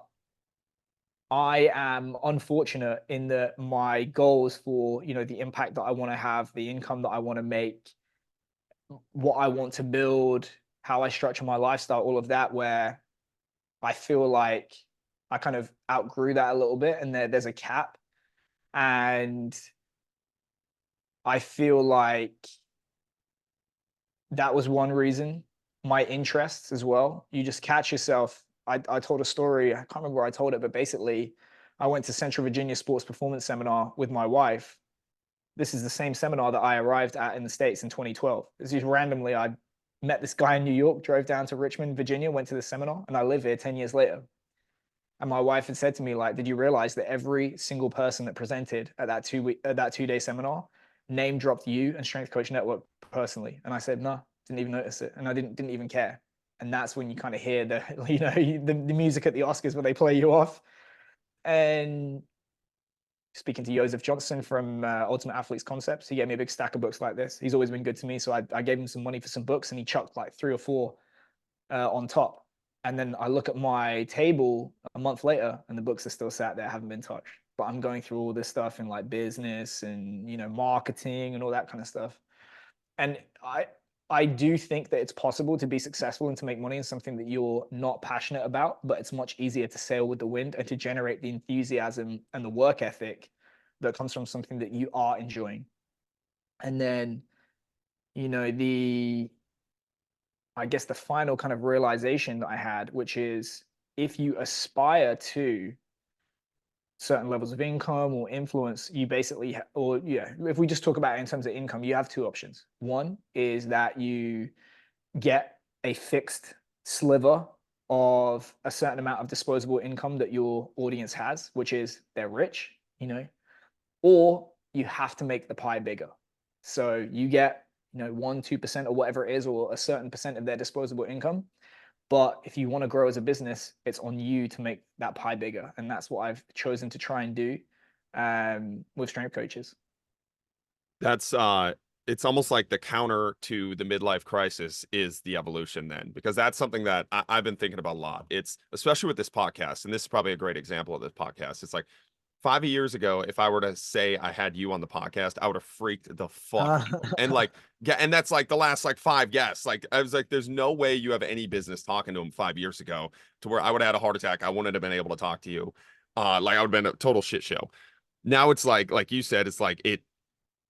I am unfortunate in that my goals for, the impact that I want to have, the income that I want to make, what I want to build, how I structure my lifestyle, all of that, where I feel like I kind of outgrew that a little bit, and there's a cap. And I feel like that was one reason. My interests as well. You just catch yourself. I told a story, I can't remember where I told it, but basically I went to Central Virginia Sports Performance Seminar with my wife. This is the same seminar that I arrived at in the States in 2012. It's just randomly, I met this guy in New York, drove down to Richmond, Virginia, went to the seminar, and I live here 10 years later. And my wife had said to me, like, did you realize that every single person that presented at that 2-day seminar name dropped you and Strength Coach Network personally? And I said, no, didn't even notice it. And I didn't even care. And that's when you kind of hear the music at the Oscars where they play you off. And speaking to Joseph Johnson from Ultimate Athletes Concepts, he gave me a big stack of books like this. He's always been good to me. So I gave him some money for some books, and he chucked like 3 or 4 on top. And then I look at my table a month later and the books are still sat there, haven't been touched. But I'm going through all this stuff in like business and, marketing and all that kind of stuff. And I do think that it's possible to be successful and to make money in something that you're not passionate about, but it's much easier to sail with the wind and to generate the enthusiasm and the work ethic that comes from something that you are enjoying. And then, I guess the final kind of realization that I had, which is if you aspire to certain levels of income or influence, you basically, if we just talk about it in terms of income, you have two options. One is that you get a fixed sliver of a certain amount of disposable income that your audience has, which is they're rich, or you have to make the pie bigger. So you get, 1-2% or whatever it is, or a certain percent of their disposable income. But if you want to grow as a business, it's on you to make that pie bigger. And that's what I've chosen to try and do with strength coaches. That's it's almost like the counter to the midlife crisis is the evolution then, because that's something that I've been thinking about a lot. It's especially with this podcast, and this is probably a great example of this podcast. It's like 5 years ago, if I were to say I had you on the podcast, I would have freaked the fuck out. And like, yeah, and that's like the last like 5 guests. Like, I was like, there's no way you have any business talking to him 5 years ago to where I would have had a heart attack. I wouldn't have been able to talk to you. Like I would have been a total shit show. Now it's like you said, it's like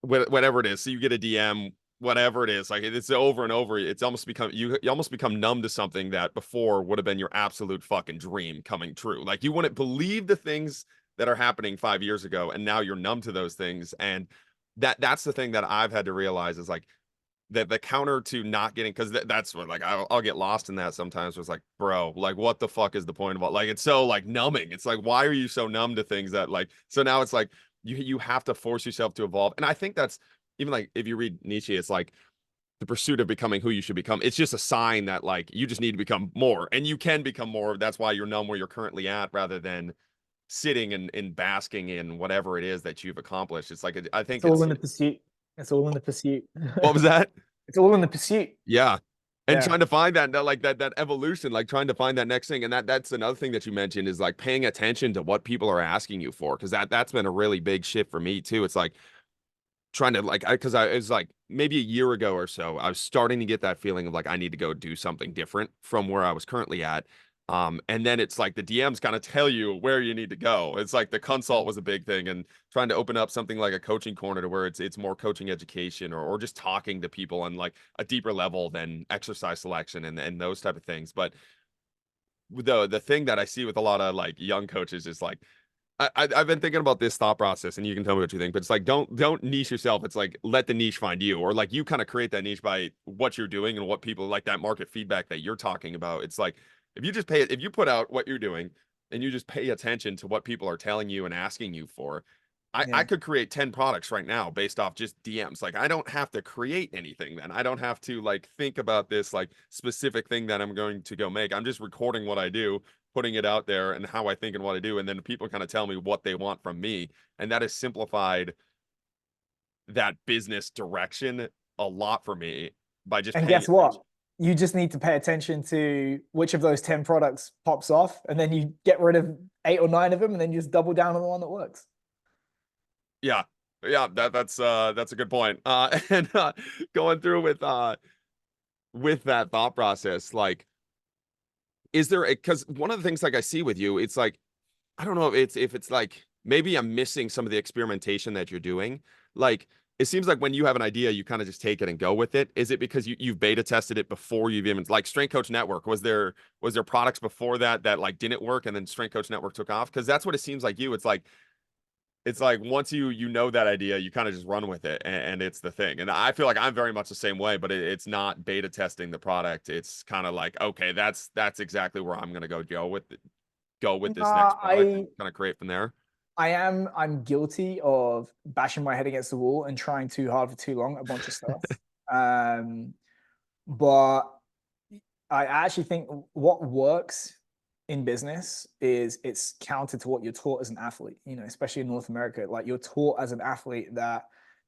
whatever it is. So you get a DM, whatever it is, like it's over and over. It's almost become you almost become numb to something that before would have been your absolute fucking dream coming true. Like you wouldn't believe the things that are happening 5 years ago, and now you're numb to those things. And that's the thing that I've had to realize is like that the counter to not getting, because that's what like I'll get lost in that sometimes. Was like, bro, like what the fuck is the point of all, like it's so like numbing. It's like, why are you so numb to things that like, so now it's like you have to force yourself to evolve. And I think that's even like if you read Nietzsche, it's like the pursuit of becoming who you should become. It's just a sign that like you just need to become more, and you can become more. That's why you're numb where you're currently at, rather than sitting and basking in whatever it is that you've accomplished. It's like I think it's all in the pursuit. It's all in the pursuit. What was that? It's all in the pursuit. Yeah. And Yeah. trying to find that like that evolution, like trying to find that next thing. And that's another thing that you mentioned is like paying attention to what people are asking you for. Cause that's been a really big shift for me too. It's like trying to like, cause I was like maybe a year ago or so, I was starting to get that feeling of like, I need to go do something different from where I was currently at. And then it's like the DMs kind of tell you where you need to go. It's like the consult was a big thing, and trying to open up something like a coaching corner to where it's more coaching education or just talking to people on like a deeper level than exercise selection and those type of things. But the thing that I see with a lot of like young coaches is like I've been thinking about this thought process, and you can tell me what you think, but it's like don't niche yourself. It's like let the niche find you, or like you kind of create that niche by what you're doing and what people like, that market feedback that you're talking about. It's like if you put out what you're doing and you just pay attention to what people are telling you and asking you for, I could create 10 products right now based off just DMs. Like I don't have to create anything then. I don't have to like think about this like specific thing that I'm going to go make. I'm just recording what I do, putting it out there and how I think and what I do. And then people kind of tell me what they want from me. And that has simplified that business direction a lot for me by just And paying guess what? attention. You just need to pay attention to which of those 10 products pops off, and then you get rid of 8 or 9 of them, and then you just double down on the one that works. Yeah. Yeah, that's a good point. And going through with that thought process, like is there because one of the things like I see with you, it's like I don't know if it's like maybe I'm missing some of the experimentation that you're doing. Like it seems like when you have an idea, you kind of just take it and go with it. Is it because you've beta tested it before you've even like Strength Coach Network? Was there products before that like didn't work and then Strength Coach Network took off? Because that's what it seems like you. It's like once you know that idea, you kind of just run with it, and it's the thing. And I feel like I'm very much the same way, but it's not beta testing the product. It's kind of like, okay, that's exactly where I'm gonna go with this next product, and kind of create from there. I'm guilty of bashing my head against the wall and trying too hard for too long, a bunch of stuff. But I actually think what works in business is it's counter to what you're taught as an athlete, especially in North America. Like you're taught as an athlete that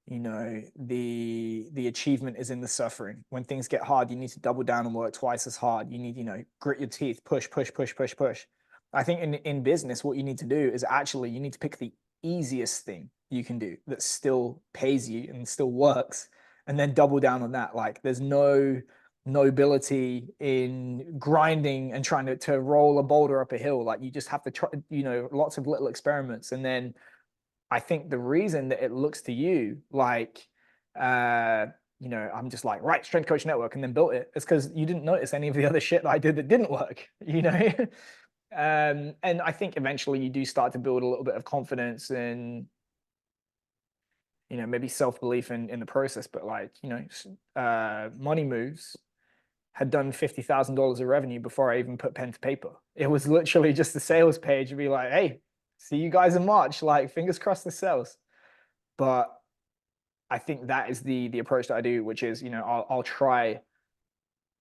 the achievement is in the suffering. When things get hard, you need to double down and work twice as hard. You need, grit your teeth, push, push, push, push, push. I think in business, what you need to do is actually you need to pick the easiest thing you can do that still pays you and still works, and then double down on that. Like there's no nobility in grinding and trying to roll a boulder up a hill. Like you just have to try, lots of little experiments. And then I think the reason that it looks to you like, I'm just like, right, strength coach network, and then built it. It's because you didn't notice any of the other shit that I did that didn't work, and I think eventually you do start to build a little bit of confidence and, maybe self-belief in the process. But like, Money Moves had done $50,000 of revenue before I even put pen to paper. It was literally just a sales page and be like, hey, see you guys in March, like fingers crossed this sells. But I think that is the approach that I do, which is, I'll try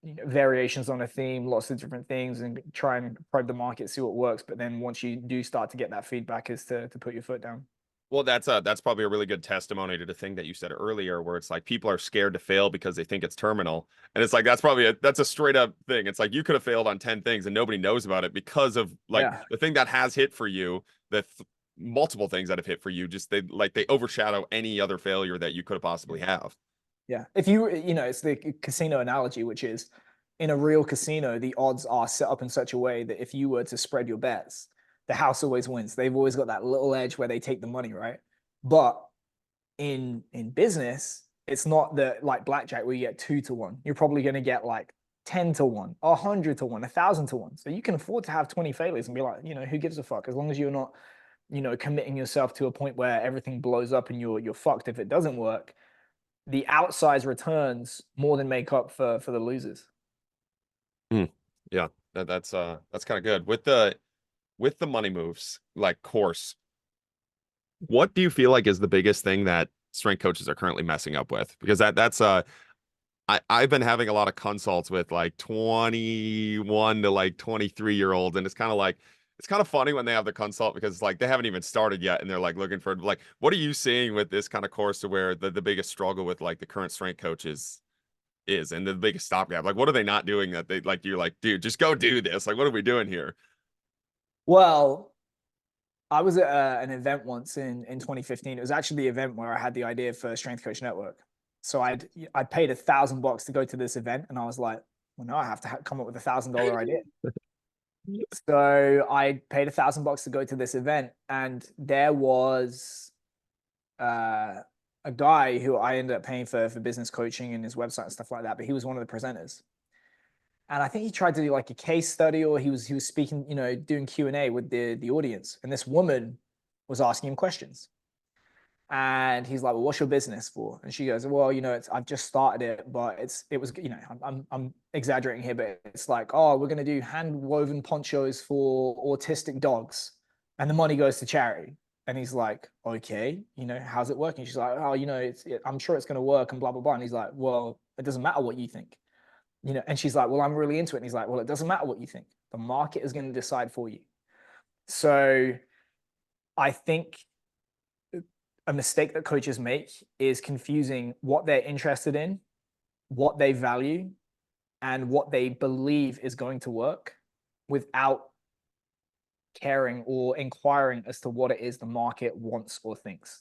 variations on a theme, lots of different things, and try and probe the market, see what works. But then once you do start to get that feedback, is to put your foot down. Well, that's probably a really good testimony to the thing that you said earlier, where it's like people are scared to fail because they think it's terminal, and it's like that's a straight up thing. It's like you could have failed on 10 things and nobody knows about it because of like the thing that has hit for you, multiple things that have hit for you, just they overshadow any other failure that you could have possibly have. Yeah, if you it's the casino analogy, which is in a real casino, the odds are set up in such a way that if you were to spread your bets, the house always wins. They've always got that little edge where they take the money, right? But in business, it's not like blackjack where you get 2-1. You're probably going to get like 10-1, 100-1, 1,000-1. So you can afford to have 20 failures and be like, who gives a fuck? As long as you're not, committing yourself to a point where everything blows up and you're fucked if it doesn't work. The outsized returns more than make up for the losers. Yeah, that's kind of good with the Money Moves like course. What do you feel like is the biggest thing that strength coaches are currently messing up with? Because I've been having a lot of consults with like 21 to like 23-year-olds, and it's kind of funny when they have the consult because it's like they haven't even started yet and they're like looking for like, what are you seeing with this kind of course to where the biggest struggle with like the current strength coaches is and the biggest stopgap? Like, what are they not doing that they like, you're like, dude, just go do this. Like, what are we doing here? Well, I was at an event once in 2015. It was actually the event where I had the idea for Strength Coach Network. So I paid $1,000 to go to this event, and I was like, well, now I have to come up with $1,000 idea. So I paid $1,000 to go to this event, and there was a guy who I ended up paying for business coaching and his website and stuff like that. But he was one of the presenters. And I think he tried to do like a case study, or he was speaking, doing Q&A with the audience. And this woman was asking him questions. And he's like, well, what's your business for? And she goes, well, I've just started it, but it was, I'm exaggerating here, but it's like, oh, we're going to do hand woven ponchos for autistic dogs, and the money goes to charity. And he's like, okay, how's it working? She's like, oh, I'm sure it's going to work and blah, blah, blah. And he's like, well, it doesn't matter what you think. And she's like, well, I'm really into it. And he's like, well, it doesn't matter what you think. The market is going to decide for you. So I think a mistake that coaches make is confusing what they're interested in, what they value, and what they believe is going to work without caring or inquiring as to what it is the market wants or thinks.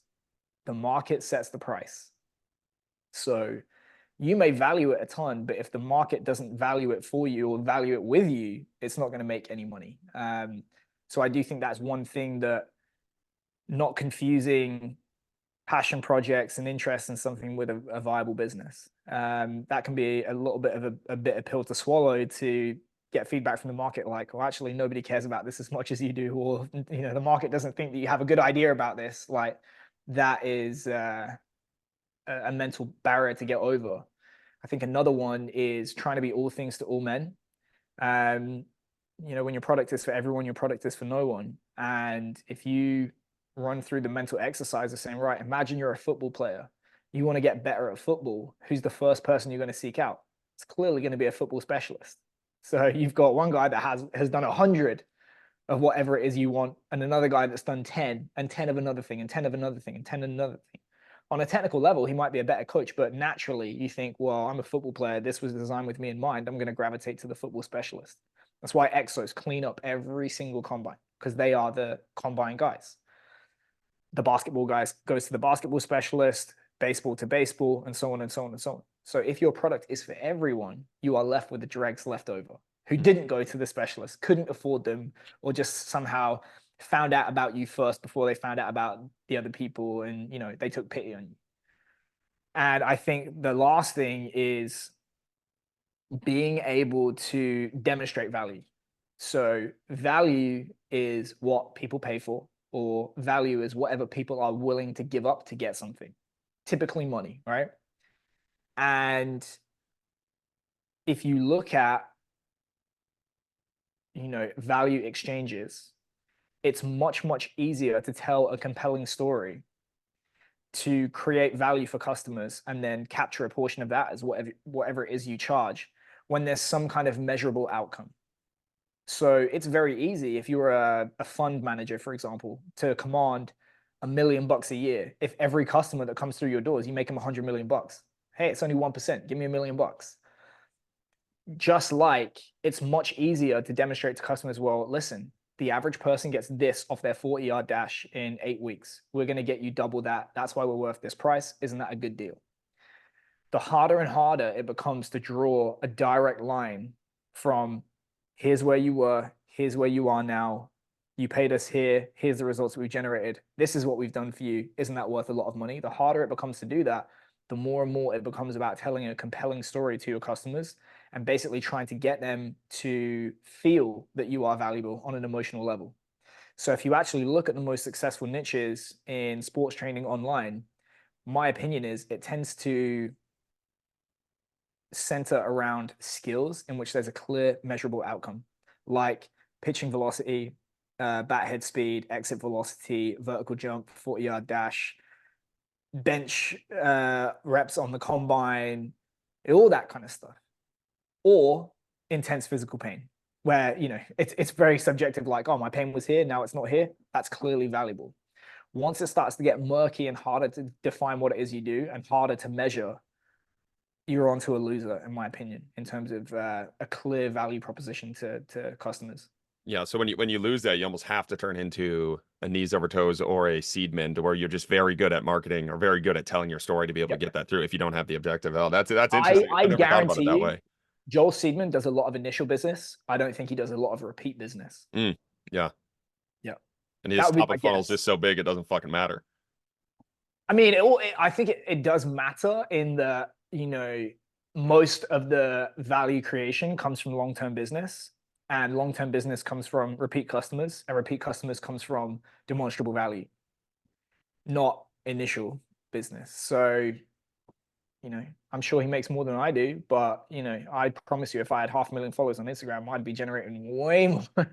The market sets the price. So you may value it a ton, but if the market doesn't value it for you or value it with you, it's not going to make any money. So I do think that's one thing, that not confusing passion projects and interest in something with a viable business. That can be a little bit of a bitter pill to swallow, to get feedback from the market like, well, actually nobody cares about this as much as you do, or the market doesn't think that you have a good idea about this. Like, that is a mental barrier to get over. I think another one is trying to be all things to all men. When your product is for everyone, your product is for no one. And if you run through the mental exercise of saying, right, imagine you're a football player, you want to get better at football, who's the first person you're going to seek out? It's clearly going to be a football specialist. So you've got one guy that has done 100 of whatever it is you want, and another guy that's done 10 and 10 of another thing and 10 of another thing and 10 of another thing. On a technical level, he might be a better coach, but naturally you think, well, I'm a football player. This was designed with me in mind. I'm going to gravitate to the football specialist. That's why exos clean up every single combine, because they are the combine guys. The basketball guys goes to the basketball specialist, baseball to baseball, and so on and so on and so on. So if your product is for everyone, you are left with the dregs left over who didn't go to the specialist, couldn't afford them, or just somehow found out about you first before they found out about the other people, and they took pity on you. And I think the last thing is being able to demonstrate value. So value is what people pay for, or value is whatever people are willing to give up to get something, typically money, right? And if you look at value exchanges, it's much easier to tell a compelling story, to create value for customers, and then capture a portion of that as whatever it is you charge, when there's some kind of measurable outcome. So it's very easy if you're a fund manager, for example, to command $1 million a year. If every customer that comes through your doors, you make them $100 million. Hey, it's only 1%. Give me $1 million. Just like it's much easier to demonstrate to customers, well, listen, the average person gets this off their 40-yard dash in 8 weeks. We're going to get you double that. That's why we're worth this price. Isn't that a good deal? The harder and harder it becomes to draw a direct line from here's where you were, here's where you are now, you paid us here, here's the results we've generated, this is what we've done for you, isn't that worth a lot of money? The harder it becomes to do that, the more and more it becomes about telling a compelling story to your customers and basically trying to get them to feel that you are valuable on an emotional level. So if you actually look at the most successful niches in sports training online, my opinion is it tends to center around skills in which there's a clear measurable outcome, like pitching velocity, bat head speed, exit velocity, vertical jump, 40-yard dash, bench reps on the combine, all that kind of stuff. Or intense physical pain, where it's very subjective, like, oh, my pain was here, now it's not here. That's clearly valuable. Once it starts to get murky and harder to define what it is you do and harder to measure, you're onto a loser, in my opinion, in terms of a clear value proposition to customers. Yeah, so when you lose that, you almost have to turn into a knees over toes or a seedman, to where you're just very good at marketing or very good at telling your story to be able to get that through if you don't have the objective. Oh, that's interesting. I never thought about it that guarantee way. Joel Seedman does a lot of initial business. I don't think he does a lot of repeat business. Yeah. Yeah. And his top of funnel is just so big, it doesn't fucking matter. I mean, I think it does matter in the, most of the value creation comes from long-term business, and long-term business comes from repeat customers, and repeat customers comes from demonstrable value, not initial business. So, I'm sure he makes more than I do, but, I promise you, if I had 500,000 followers on Instagram, I'd be generating way more.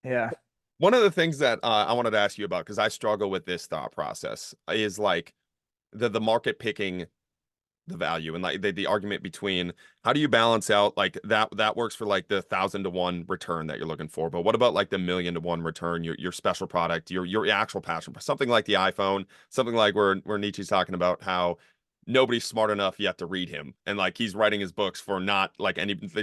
Yeah. One of the things that I wanted to ask you about, because I struggle with this thought process, is like the market picking the value, and like the argument between how do you balance out like that works for like the 1,000-to-1 return that you're looking for, but what about like the 1,000,000-to-1 return, your special product, your actual passion, something like the iPhone, something like where Nietzsche's talking about how nobody's smart enough yet to read him, and like he's writing his books for not like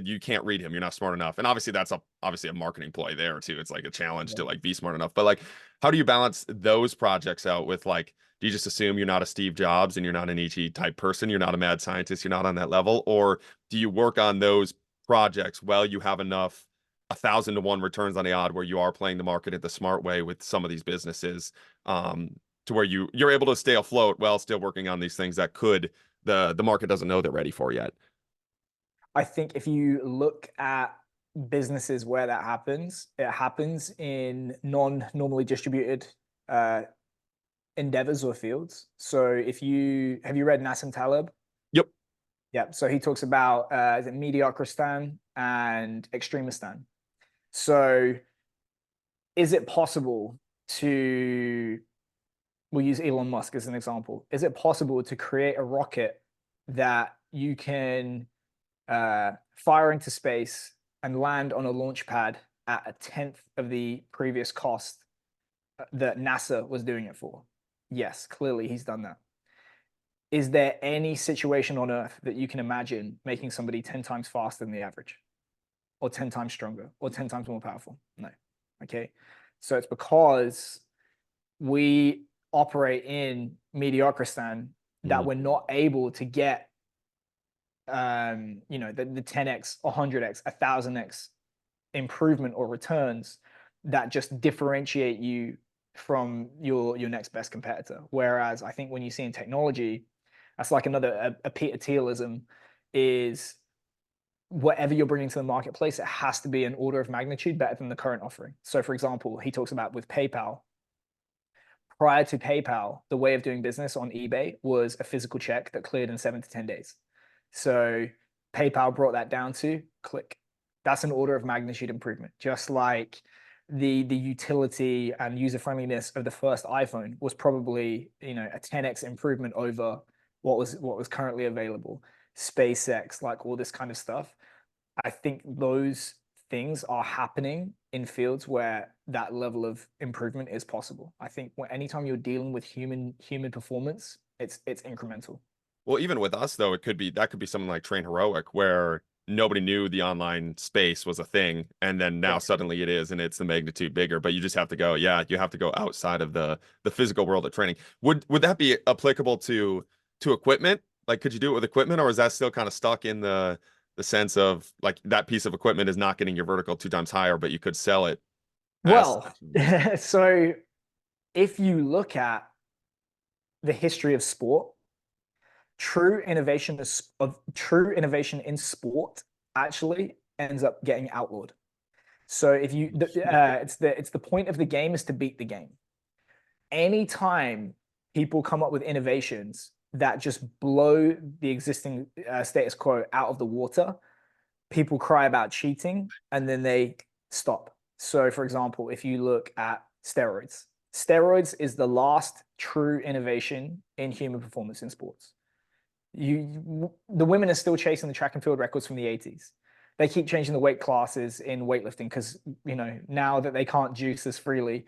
you can't read him, you're not smart enough. And obviously that's obviously a marketing ploy there too. It's like a challenge to like be smart enough, but like how do you balance those projects out with like, do you just assume you're not a Steve Jobs and you're not an Nietzsche type person, you're not a mad scientist, you're not on that level, or do you work on those projects while you have enough 1,000-to-1 returns on the odd where you are playing the market in the smart way with some of these businesses, to where you're able to stay afloat while still working on these things that the market doesn't know they're ready for yet? I think if you look at businesses where that happens, it happens in non-normally distributed endeavors or fields. So have you read Nassim Taleb? Yep. Yeah. So he talks about is it Mediocristan and Extremistan. So is it possible to, we'll use Elon Musk as an example. Is it possible to create a rocket that you can fire into space and land on a launch pad at 1/10 of the previous cost that NASA was doing it for? Yes, clearly he's done that. Is there any situation on earth that you can imagine making somebody 10 times faster than the average, or 10 times stronger, or 10 times more powerful? No. Okay. So it's because we operate in mediocristan that we're not able to get the 10x, 100x, 1000x improvement or returns that just differentiate you from your next best competitor. Whereas I think when you see in technology, that's like another a Peter Thielism, is whatever you're bringing to the marketplace, it has to be an order of magnitude better than the current offering. So for example, he talks about with PayPal, prior to PayPal, the way of doing business on eBay was a physical check that cleared in 7 to 10 days. So PayPal brought that down to click. That's an order of magnitude improvement. Just like the utility and user friendliness of the first iPhone was probably a 10x improvement over what was currently available. SpaceX, like all this kind of stuff. I think those things are happening in fields where that level of improvement is possible. I think anytime you're dealing with human performance, it's incremental. Well, even with us though, that could be something like Train Heroic, where nobody knew the online space was a thing, and then now suddenly it is, and it's the magnitude bigger. But you just have to go, you have to go outside of the physical world of training. Would that be applicable to equipment? Like, could you do it with equipment, or is that still kind of stuck in the sense of like that piece of equipment is not getting your vertical 2 times higher, but you could sell it as Well, so if you look at the history of sport, true innovation in sport actually ends up getting outlawed. So if you, it's the point of the game is to beat the game. Anytime people come up with innovations that just blow the existing status quo out of the water, people cry about cheating and then they stop. So for example, if you look at steroids is the last true innovation in human performance in sports. The women are still chasing the track and field records from the 80s. They keep changing the weight classes in weightlifting because now that they can't juice as freely,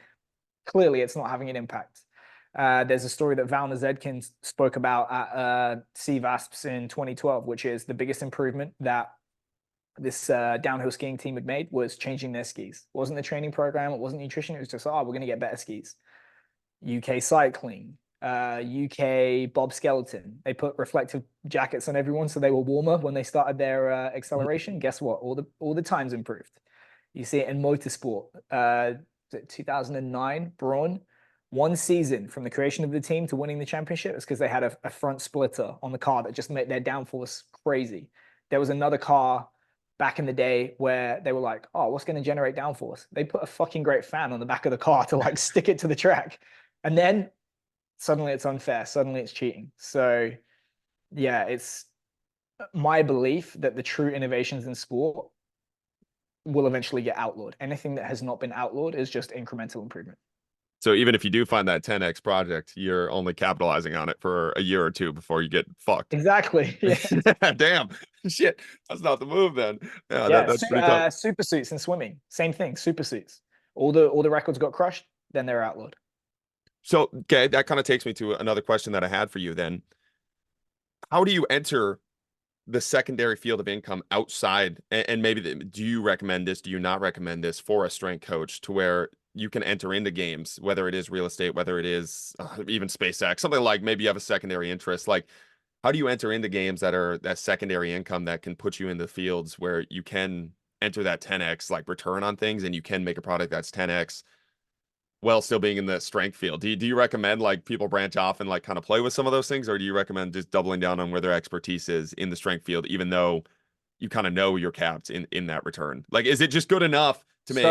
clearly it's not having an impact. There's a story that Valner Zedkin spoke about at CVASPs in 2012, which is the biggest improvement that this downhill skiing team had made was changing their skis. It wasn't the training program, it wasn't nutrition, it was just, we're going to get better skis. UK cycling, UK Bob Skeleton, they put reflective jackets on everyone so they were warmer when they started their acceleration. Guess what? All the times improved. You see it in motorsport. 2009, Braun, 1 season from the creation of the team to winning the championship is because they had a front splitter on the car that just made their downforce crazy. There was another car back in the day where they were like, what's going to generate downforce? They put a fucking great fan on the back of the car to like stick it to the track. And then suddenly it's unfair. Suddenly it's cheating. So yeah, it's my belief that the true innovations in sport will eventually get outlawed. Anything that has not been outlawed is just incremental improvement. So even if you do find that 10x project, you're only capitalizing on it for a year or two before you get fucked. Exactly. Yeah. Damn. Shit. That's not the move then. Yeah, that's pretty tough. Super suits in swimming. Same thing. Super suits. All the records got crushed, then they're outlawed. So, okay, that kind of takes me to another question that I had for you then. How do you enter the secondary field of income outside, and maybe do you recommend this, do you not recommend this for a strength coach, to where you can enter into games, whether it is real estate, whether it is even SpaceX, something like maybe you have a secondary interest? Like, how do you enter into games that are that secondary income that can put you in the fields where you can enter that 10x like return on things, and you can make a product that's 10x while still being in the strength field? Do you recommend like people branch off and like kind of play with some of those things, or do you recommend just doubling down on where their expertise is in the strength field, even though you kind of know you're capped in that return? Like, is it just good enough to make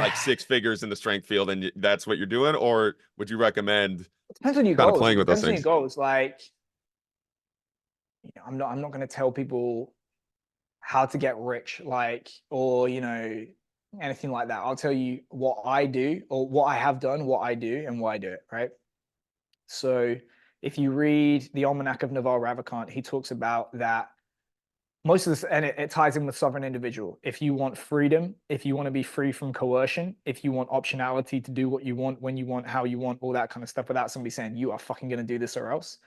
like 6 figures in the strength field and that's what you're doing, or would you recommend it depends on your kind goals. of playing with those things? Your goals. Like, I'm not going to tell people how to get rich, like, or anything like that. I'll tell you what I do, or what I have done, what I do, and why I do it, right? So if you read the Almanac of Naval Ravikant, he talks about that most of this, and it ties in with sovereign individual. If you want freedom, if you want to be free from coercion, if you want optionality to do what you want, when you want, how you want, all that kind of stuff, without somebody saying you are fucking going to do this or else,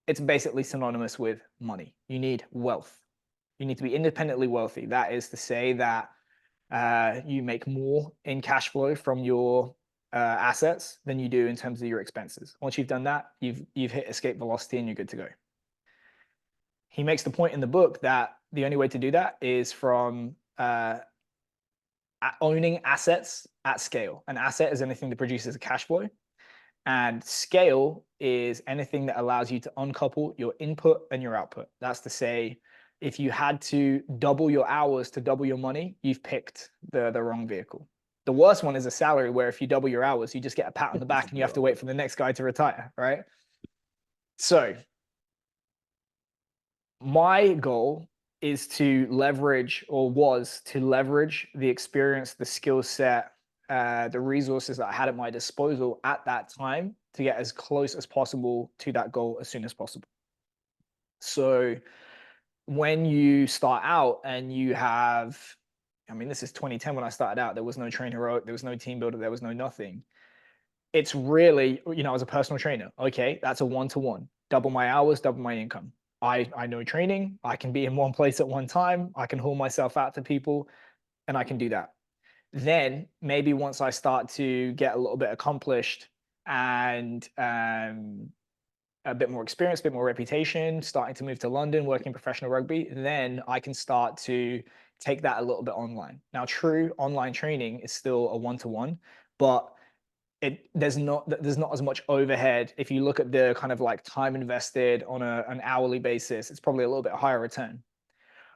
it's basically synonymous with money. You need wealth. You need to be independently wealthy. That is to say that you make more in cash flow from your assets than you do in terms of your expenses. Once you've done that, you've hit escape velocity and you're good to go. He makes the point in the book that the only way to do that is from owning assets at scale. An asset is anything that produces a cash flow, and scale is anything that allows you to uncouple your input and your output. That's to say, if you had to double your hours to double your money, you've picked the wrong vehicle. The worst one is a salary, where if you double your hours, you just get a pat on the back and you have to wait for the next guy to retire, right? So my goal is to leverage, or was to leverage, the experience, the skill set, the resources that I had at my disposal at that time to get as close as possible to that goal as soon as possible. So when you start out and you have, I mean, this is 2010 when I started out, there was no Train Heroic, there was no Team Builder, there was no nothing. It's really, as a personal trainer, okay, that's a one-to-one, double my hours, double my income. I know training, I can be in one place at one time, I can haul myself out to people, and I can do that. Then maybe once I start to get a little bit accomplished and a bit more experience, a bit more reputation, starting to move to London, working professional rugby, then I can start to take that a little bit online. Now, true online training is still a one-to-one, but there's not as much overhead. If you look at the kind of like time invested on an hourly basis, it's probably a little bit higher return.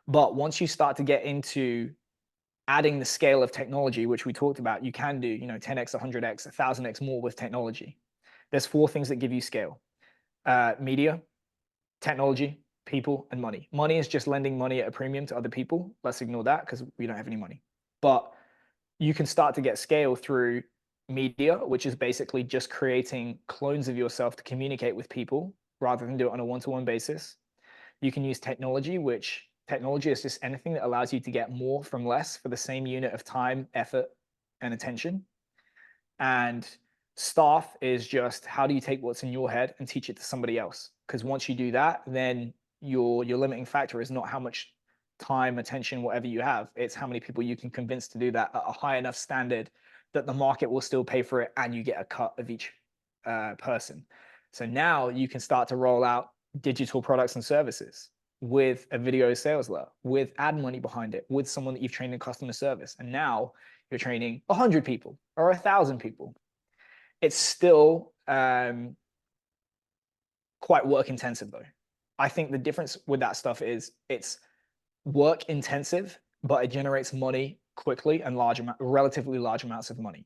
But once you start to get into adding the scale of technology, which we talked about, you can do 10x, 100x, 1000x more with technology. There's 4 things that give you scale: media, technology, people, and money. Money is just lending money at a premium to other people. Let's ignore that because we don't have any money. But you can start to get scale through media, which is basically just creating clones of yourself to communicate with people rather than do it on a one-to-one basis. You can use technology, which technology is just anything that allows you to get more from less for the same unit of time, effort, and attention. And staff is just, how do you take what's in your head and teach it to somebody else? Because once you do that, then your limiting factor is not how much time, attention, whatever you have. It's how many people you can convince to do that at a high enough standard that the market will still pay for it and you get a cut of each person. So now you can start to roll out digital products and services with a video sales letter, with ad money behind it, with someone that you've trained in customer service. And now you're training 100 people or 1,000 people. It's still quite work intensive though. I think the difference with that stuff is it's work intensive, but it generates money quickly and relatively large amounts of money.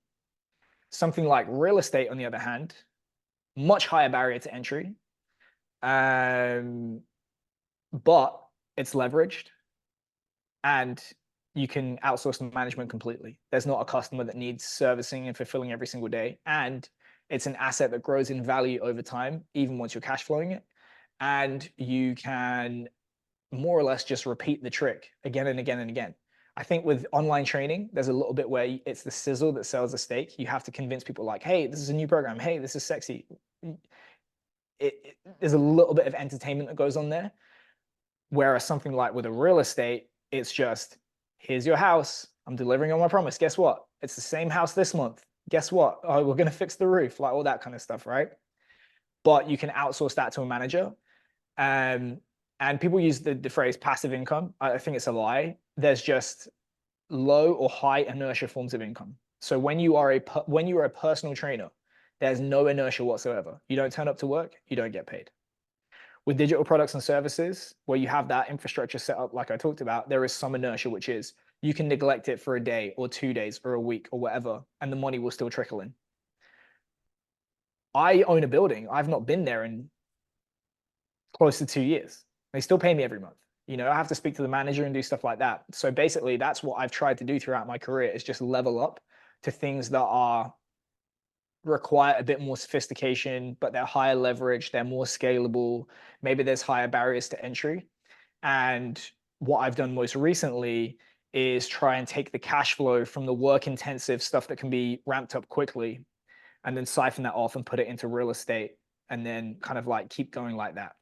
Something like real estate, on the other hand, much higher barrier to entry, but it's leveraged and you can outsource the management completely. There's not a customer that needs servicing and fulfilling every single day. And it's an asset that grows in value over time, even once you're cash flowing it. And you can more or less just repeat the trick again and again and again. I think with online training, there's a little bit where it's the sizzle that sells the steak. You have to convince people like, hey, this is a new program. Hey, this is sexy. There's a little bit of entertainment that goes on there. Whereas something like with a real estate, it's just, here's your house. I'm delivering on my promise. Guess what? It's the same house this month. Guess what? Oh, we're going to fix the roof, like all that kind of stuff, right? But you can outsource that to a manager. And people use the phrase passive income. I think it's a lie. There's just low or high inertia forms of income. So when you are a personal trainer, there's no inertia whatsoever. You don't turn up to work, you don't get paid. With digital products and services, where you have that infrastructure set up, like I talked about, there is some inertia, which is you can neglect it for a day or 2 days or a week or whatever, and the money will still trickle in. I own a building. I've not been there in close to 2 years. They still pay me every month. I have to speak to the manager and do stuff like that. So basically, that's what I've tried to do throughout my career, is just level up to things that require a bit more sophistication, but they're higher leverage, they're more scalable. Maybe there's higher barriers to entry. And what I've done most recently is try and take the cash flow from the work intensive stuff that can be ramped up quickly and then siphon that off and put it into real estate and then kind of like keep going like that.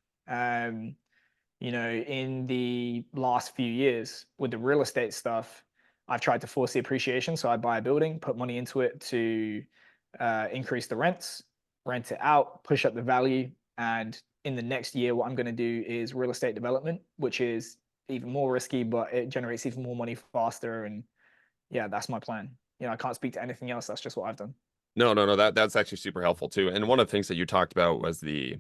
In the last few years with the real estate stuff, I've tried to force the appreciation. So I buy a building, put money into it to increase the rents, rent it out, push up the value. And in the next year, what I'm going to do is real estate development, which is even more risky, but it generates even more money faster. And yeah, that's my plan. I can't speak to anything else. That's just what I've done. No. That's actually super helpful too. And one of the things that you talked about was the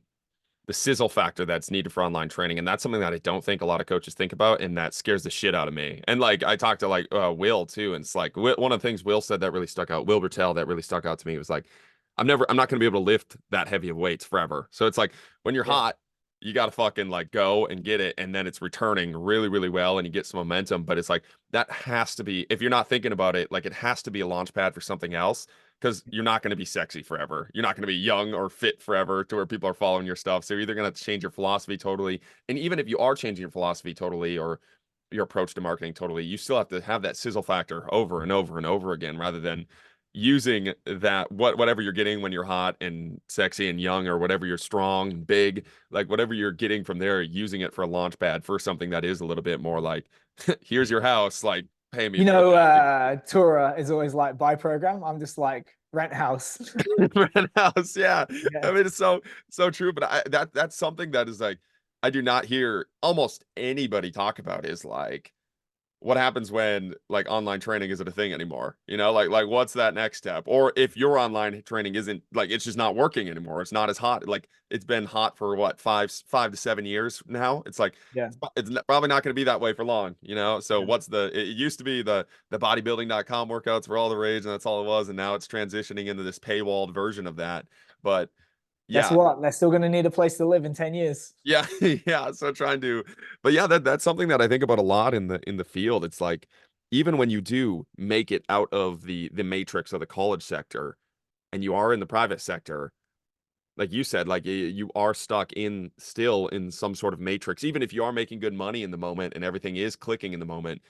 sizzle factor that's needed for online training. And that's something that I don't think a lot of coaches think about. And that scares the shit out of me. And like, I talked to like Will too. And it's like, one of the things Will said that really stuck out, Will Bertel, that really stuck out to me was like, I'm not going to be able to lift that heavy of weights forever. So it's like when you're hot, you got to fucking like go and get it. And then it's returning really, really well. And you get some momentum, but it's like, that has to be, if you're not thinking about it, like it has to be a launch pad for something else, because you're not going to be sexy forever. You're not going to be young or fit forever to where people are following your stuff. So you're either going to change your philosophy totally. And even if you are changing your philosophy totally or your approach to marketing totally, you still have to have that sizzle factor over and over and over again, rather than using that whatever you're getting when you're hot and sexy and young, or whatever you're strong and big, like whatever you're getting from there, using it for a launch pad for something that is a little bit more like, here's your house, like pay me. Tura is always like buy program. I'm just like rent house. Rent house, yeah. Yeah. I mean, it's so true. But that's something that is like, I do not hear almost anybody talk about, is like, what happens when like online training isn't a thing anymore? Like what's that next step? Or if your online training isn't, like, it's just not working anymore. It's not as hot. Like it's been hot for what, 5 to 7 years now. It's like, Yeah. it's probably not going to be that way for long, So Yeah. it used to be the bodybuilding.com workouts were all the rage, and that's all it was. And now it's transitioning into this paywalled version of that. But Guess yeah, what? They're still going to need a place to live in 10 years. yeah, yeah. So trying to, but yeah, that's something that I think about a lot in the field. It's like, even when you do make it out of the matrix of the college sector, and you are in the private sector, like you said, like you are stuck still in some sort of matrix. Even if you are making good money in the moment and everything is clicking in the moment,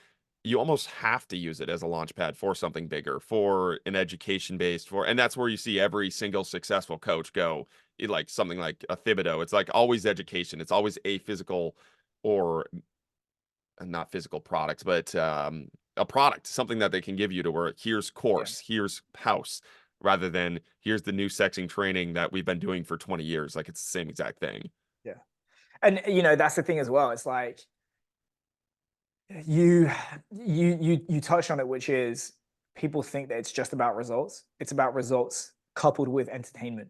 you almost have to use it as a launch pad for something bigger, for an education based, and that's where you see every single successful coach go. Like something like a Thibodeau, it's like always education. It's always a physical, or not physical product, but a product, something that they can give you, to where here's course, here's house, rather than here's the new sexing training that we've been doing for 20 years. Like it's the same exact thing. Yeah. And that's the thing as well. It's like you touched on it, which is people think that it's just about results. It's about results coupled with entertainment.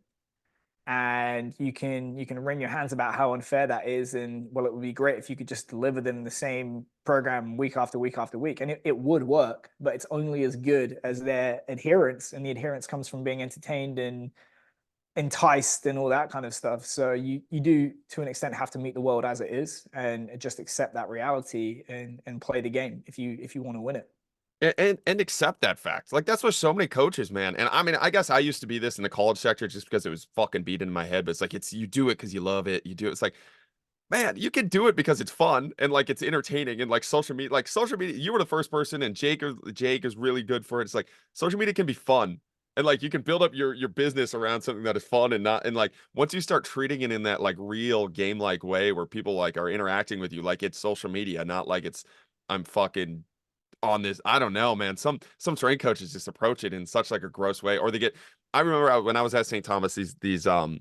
And you can wring your hands about how unfair that is. And well, it would be great if you could just deliver them the same program week after week after week. And it would work, but it's only as good as their adherence. And the adherence comes from being entertained and enticed and all that kind of stuff. So you do, to an extent, have to meet the world as it is and just accept that reality and play the game if you want to win it. And accept that fact. Like that's what so many coaches, man. And I mean, I guess I used to be this in the college sector just because it was fucking beat in my head. But it's like, you do it because you love it. You do it. It's like, man, you can do it because it's fun and like it's entertaining. And like social media, you were the first person, and Jake is really good for it. It's like social media can be fun. And like you can build up your business around something that is fun, and like once you start treating it in that like real game like way where people like are interacting with you like it's social media, not like it's I'm fucking on this. I don't know, man. Some train coaches just approach it in such like a gross way, or they get. I remember when I was at St. Thomas, these I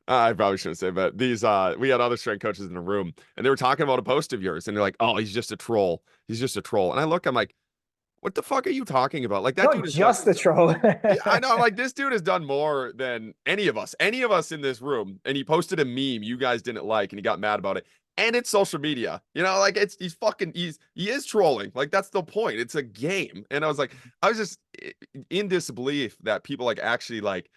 probably shouldn't say, but these we had other strength coaches in the room, and they were talking about a post of yours, and they're like, "Oh, he's just a troll. He's just a troll." And I look, I'm like, "What the fuck are you talking about? Like that Not dude is just the troll. I know, like this dude has done more than any of us in this room." And he posted a meme you guys didn't like, and he got mad about it. And it's social media, like he is trolling. Like that's the point. It's a game. And I was just in disbelief that people like actually like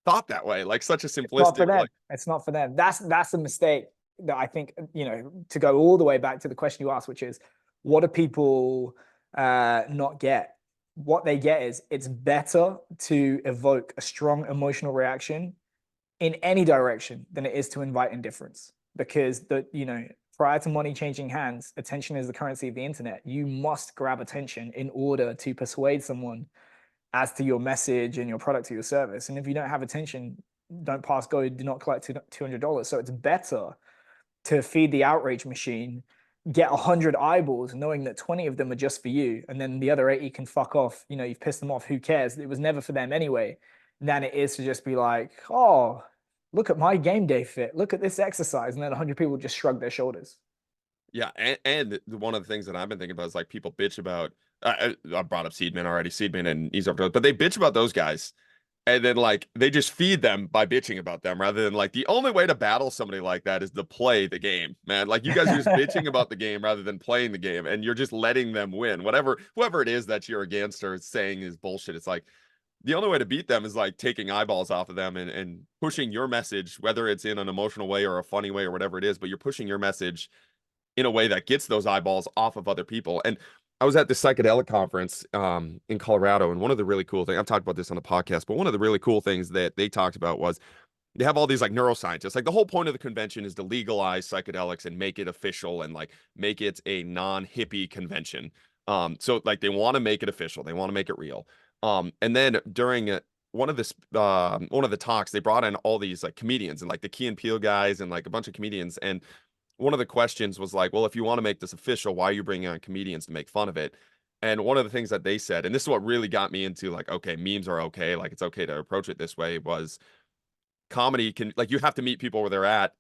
thought that way, like such a It's not for simplistic, them. like, It's not for them. That's a mistake that I think, to go all the way back to the question you asked, which is, what do people not get? What they get is it's better to evoke a strong emotional reaction in any direction than it is to invite indifference. Because prior to money changing hands, attention is the currency of the internet. You must grab attention in order to persuade someone as to your message and your product or your service. And if you don't have attention, don't pass go, do not collect $200. So it's better to feed the outrage machine, get 100 eyeballs, knowing that 20 of them are just for you, and then the other 80 can fuck off. You know, you've pissed them off. Who cares? It was never for them anyway. Than it is to just be like, oh, look at my game day fit. Look at this exercise, and then 100 people just shrug their shoulders. Yeah, and one of the things that I've been thinking about is like people bitch about. I brought up Seedman already, Seedman and Ease Over, but they bitch about those guys, and then like they just feed them by bitching about them rather than like the only way to battle somebody like that is to play the game, man. Like you guys are just bitching about the game rather than playing the game, and you're just letting them win. Whoever it is that you're against or saying is bullshit. It's like the only way to beat them is like taking eyeballs off of them and pushing your message, whether it's in an emotional way or a funny way or whatever it is, but you're pushing your message in a way that gets those eyeballs off of other people. And I was at this psychedelic conference in Colorado, and one of the really cool things, I've talked about this on the podcast, but one of the really cool things that they talked about was they have all these like neuroscientists. Like the whole point of the convention is to legalize psychedelics and make it official and like make it a non-hippie convention. So like they want to make it official, they want to make it real. And then during one of the talks, they brought in all these like comedians and like the Key and Peele guys and like a bunch of comedians. And one of the questions was like, well, if you want to make this official, why are you bringing on comedians to make fun of it? And one of the things that they said, and this is what really got me into like, okay, memes are okay. Like it's okay to approach it this way, was comedy can, like, you have to meet people where they're at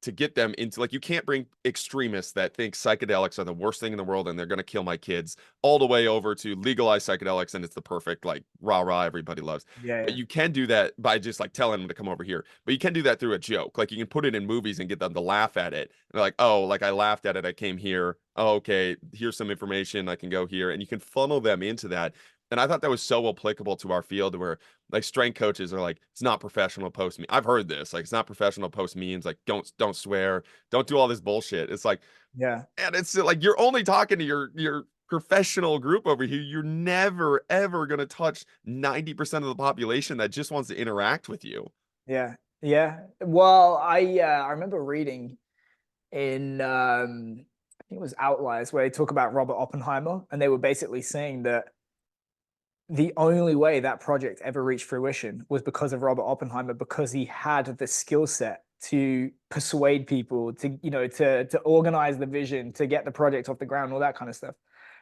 to get them into, like, you can't bring extremists that think psychedelics are the worst thing in the world and they're going to kill my kids all the way over to legalize psychedelics and it's the perfect like rah rah everybody loves. Yeah, But yeah. you can do that by just like telling them to come over here, but you can do that through a joke. Like you can put it in movies and get them to laugh at it. And they're like, oh, like I laughed at it, I came here. Oh, okay, here's some information, I can go here, and you can funnel them into that. And I thought that was so applicable to our field where like strength coaches are like, it's not professional post me. I've heard this, like, it's not professional post memes, like don't swear, don't do all this bullshit. It's like, Yeah. and it's like you're only talking to your professional group over here. You're never ever gonna touch 90% of the population that just wants to interact with you. Yeah. Yeah. Well, I remember reading in I think it was Outliers where they talk about Robert Oppenheimer, and they were basically saying that the only way that project ever reached fruition was because of Robert Oppenheimer, because he had the skill set to persuade people, to, you know, to organize the vision, to get the project off the ground, all that kind of stuff.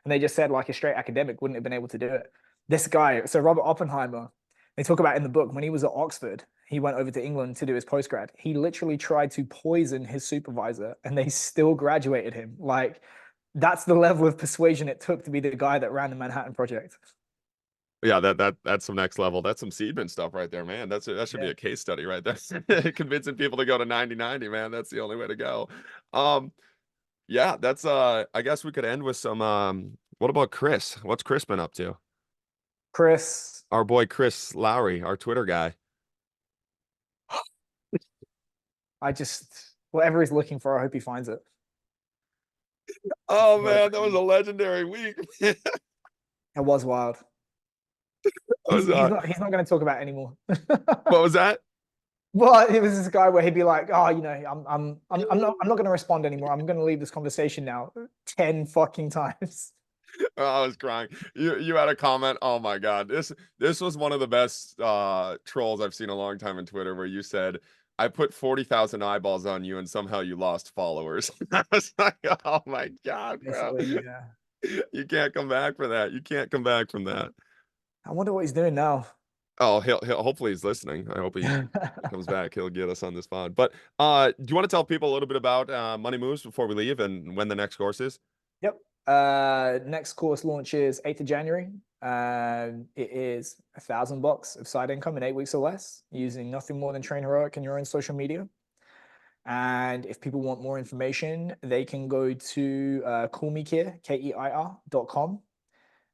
And they just said like a straight academic wouldn't have been able to do it. This guy, so Robert Oppenheimer, they talk about in the book when he was at Oxford, he went over to England to do his postgrad. He literally tried to poison his supervisor and they still graduated him. Like that's the level of persuasion it took to be the guy that ran the Manhattan Project. Yeah, that's some next level. That's some Seedman stuff right there, man. That should be a case study right there. Convincing people to go to 90/90, man. That's the only way to go. Yeah, that's I guess we could end with some what about Chris? What's Chris been up to? Chris, Our boy Chris Lowry, our Twitter guy. I just, whatever he's looking for, I hope he finds it. Oh man, that was a legendary week. It was wild. He's not going to talk about it anymore. What was that? Well, it was this guy where he'd be like, "Oh, you know, I'm not going to respond anymore. I'm going to leave this conversation now." 10 fucking times. Oh, I was crying. You had a comment. Oh my god, this was one of the best trolls I've seen in a long time in Twitter, where you said, "I put 40,000 eyeballs on you, and somehow you lost followers." I was like, "Oh my god, bro! Basically, yeah. You can't come back for that. You can't come back from that." I wonder what he's doing now. Oh, he'll hopefully he's listening. I hope he comes back. He'll get us on this pod. But do you want to tell people a little bit about Money Moves before we leave and when the next course is? Yep. Next course launches 8th of January. It is $1,000 of side income in 8 weeks or less, using nothing more than Train Heroic in your own social media. And if people want more information, they can go to callmekeir, Keir.com.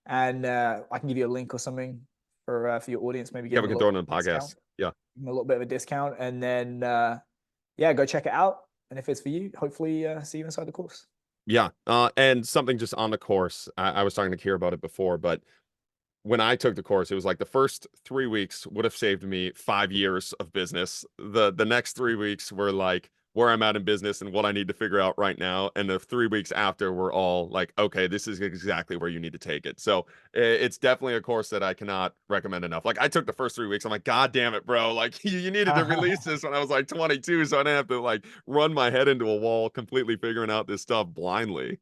And I can give you a link or something for your audience. Maybe Yeah, give we them can throw it in the podcast. Yeah. give them a little bit of a discount. And then, yeah, go check it out. And if it's for you, hopefully see you inside the course. Yeah. And something just on the course, I was talking to Keir about it before, but when I took the course, it was like the first 3 weeks would have saved me 5 years of business. The next 3 weeks were like where I'm at in business and what I need to figure out right now. And the 3 weeks after, we're all like, okay, this is exactly where you need to take it. So it's definitely a course that I cannot recommend enough. Like I took the first 3 weeks. I'm like, God damn it, bro. Like you needed to release this when I was like 22. So I didn't have to like run my head into a wall completely figuring out this stuff blindly.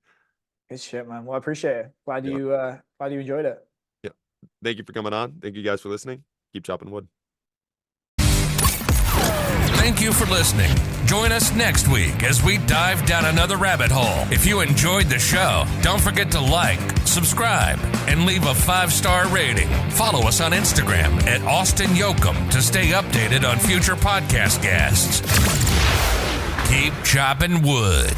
Good shit, man. Well, I appreciate it. Glad Yeah. you enjoyed it. Yeah. Thank you for coming on. Thank you guys for listening. Keep chopping wood. Thank you for listening. Join us next week as we dive down another rabbit hole. If you enjoyed the show, don't forget to like, subscribe, and leave a 5-star rating. Follow us on Instagram at Austin Yoakum to stay updated on future podcast guests. Keep chopping wood.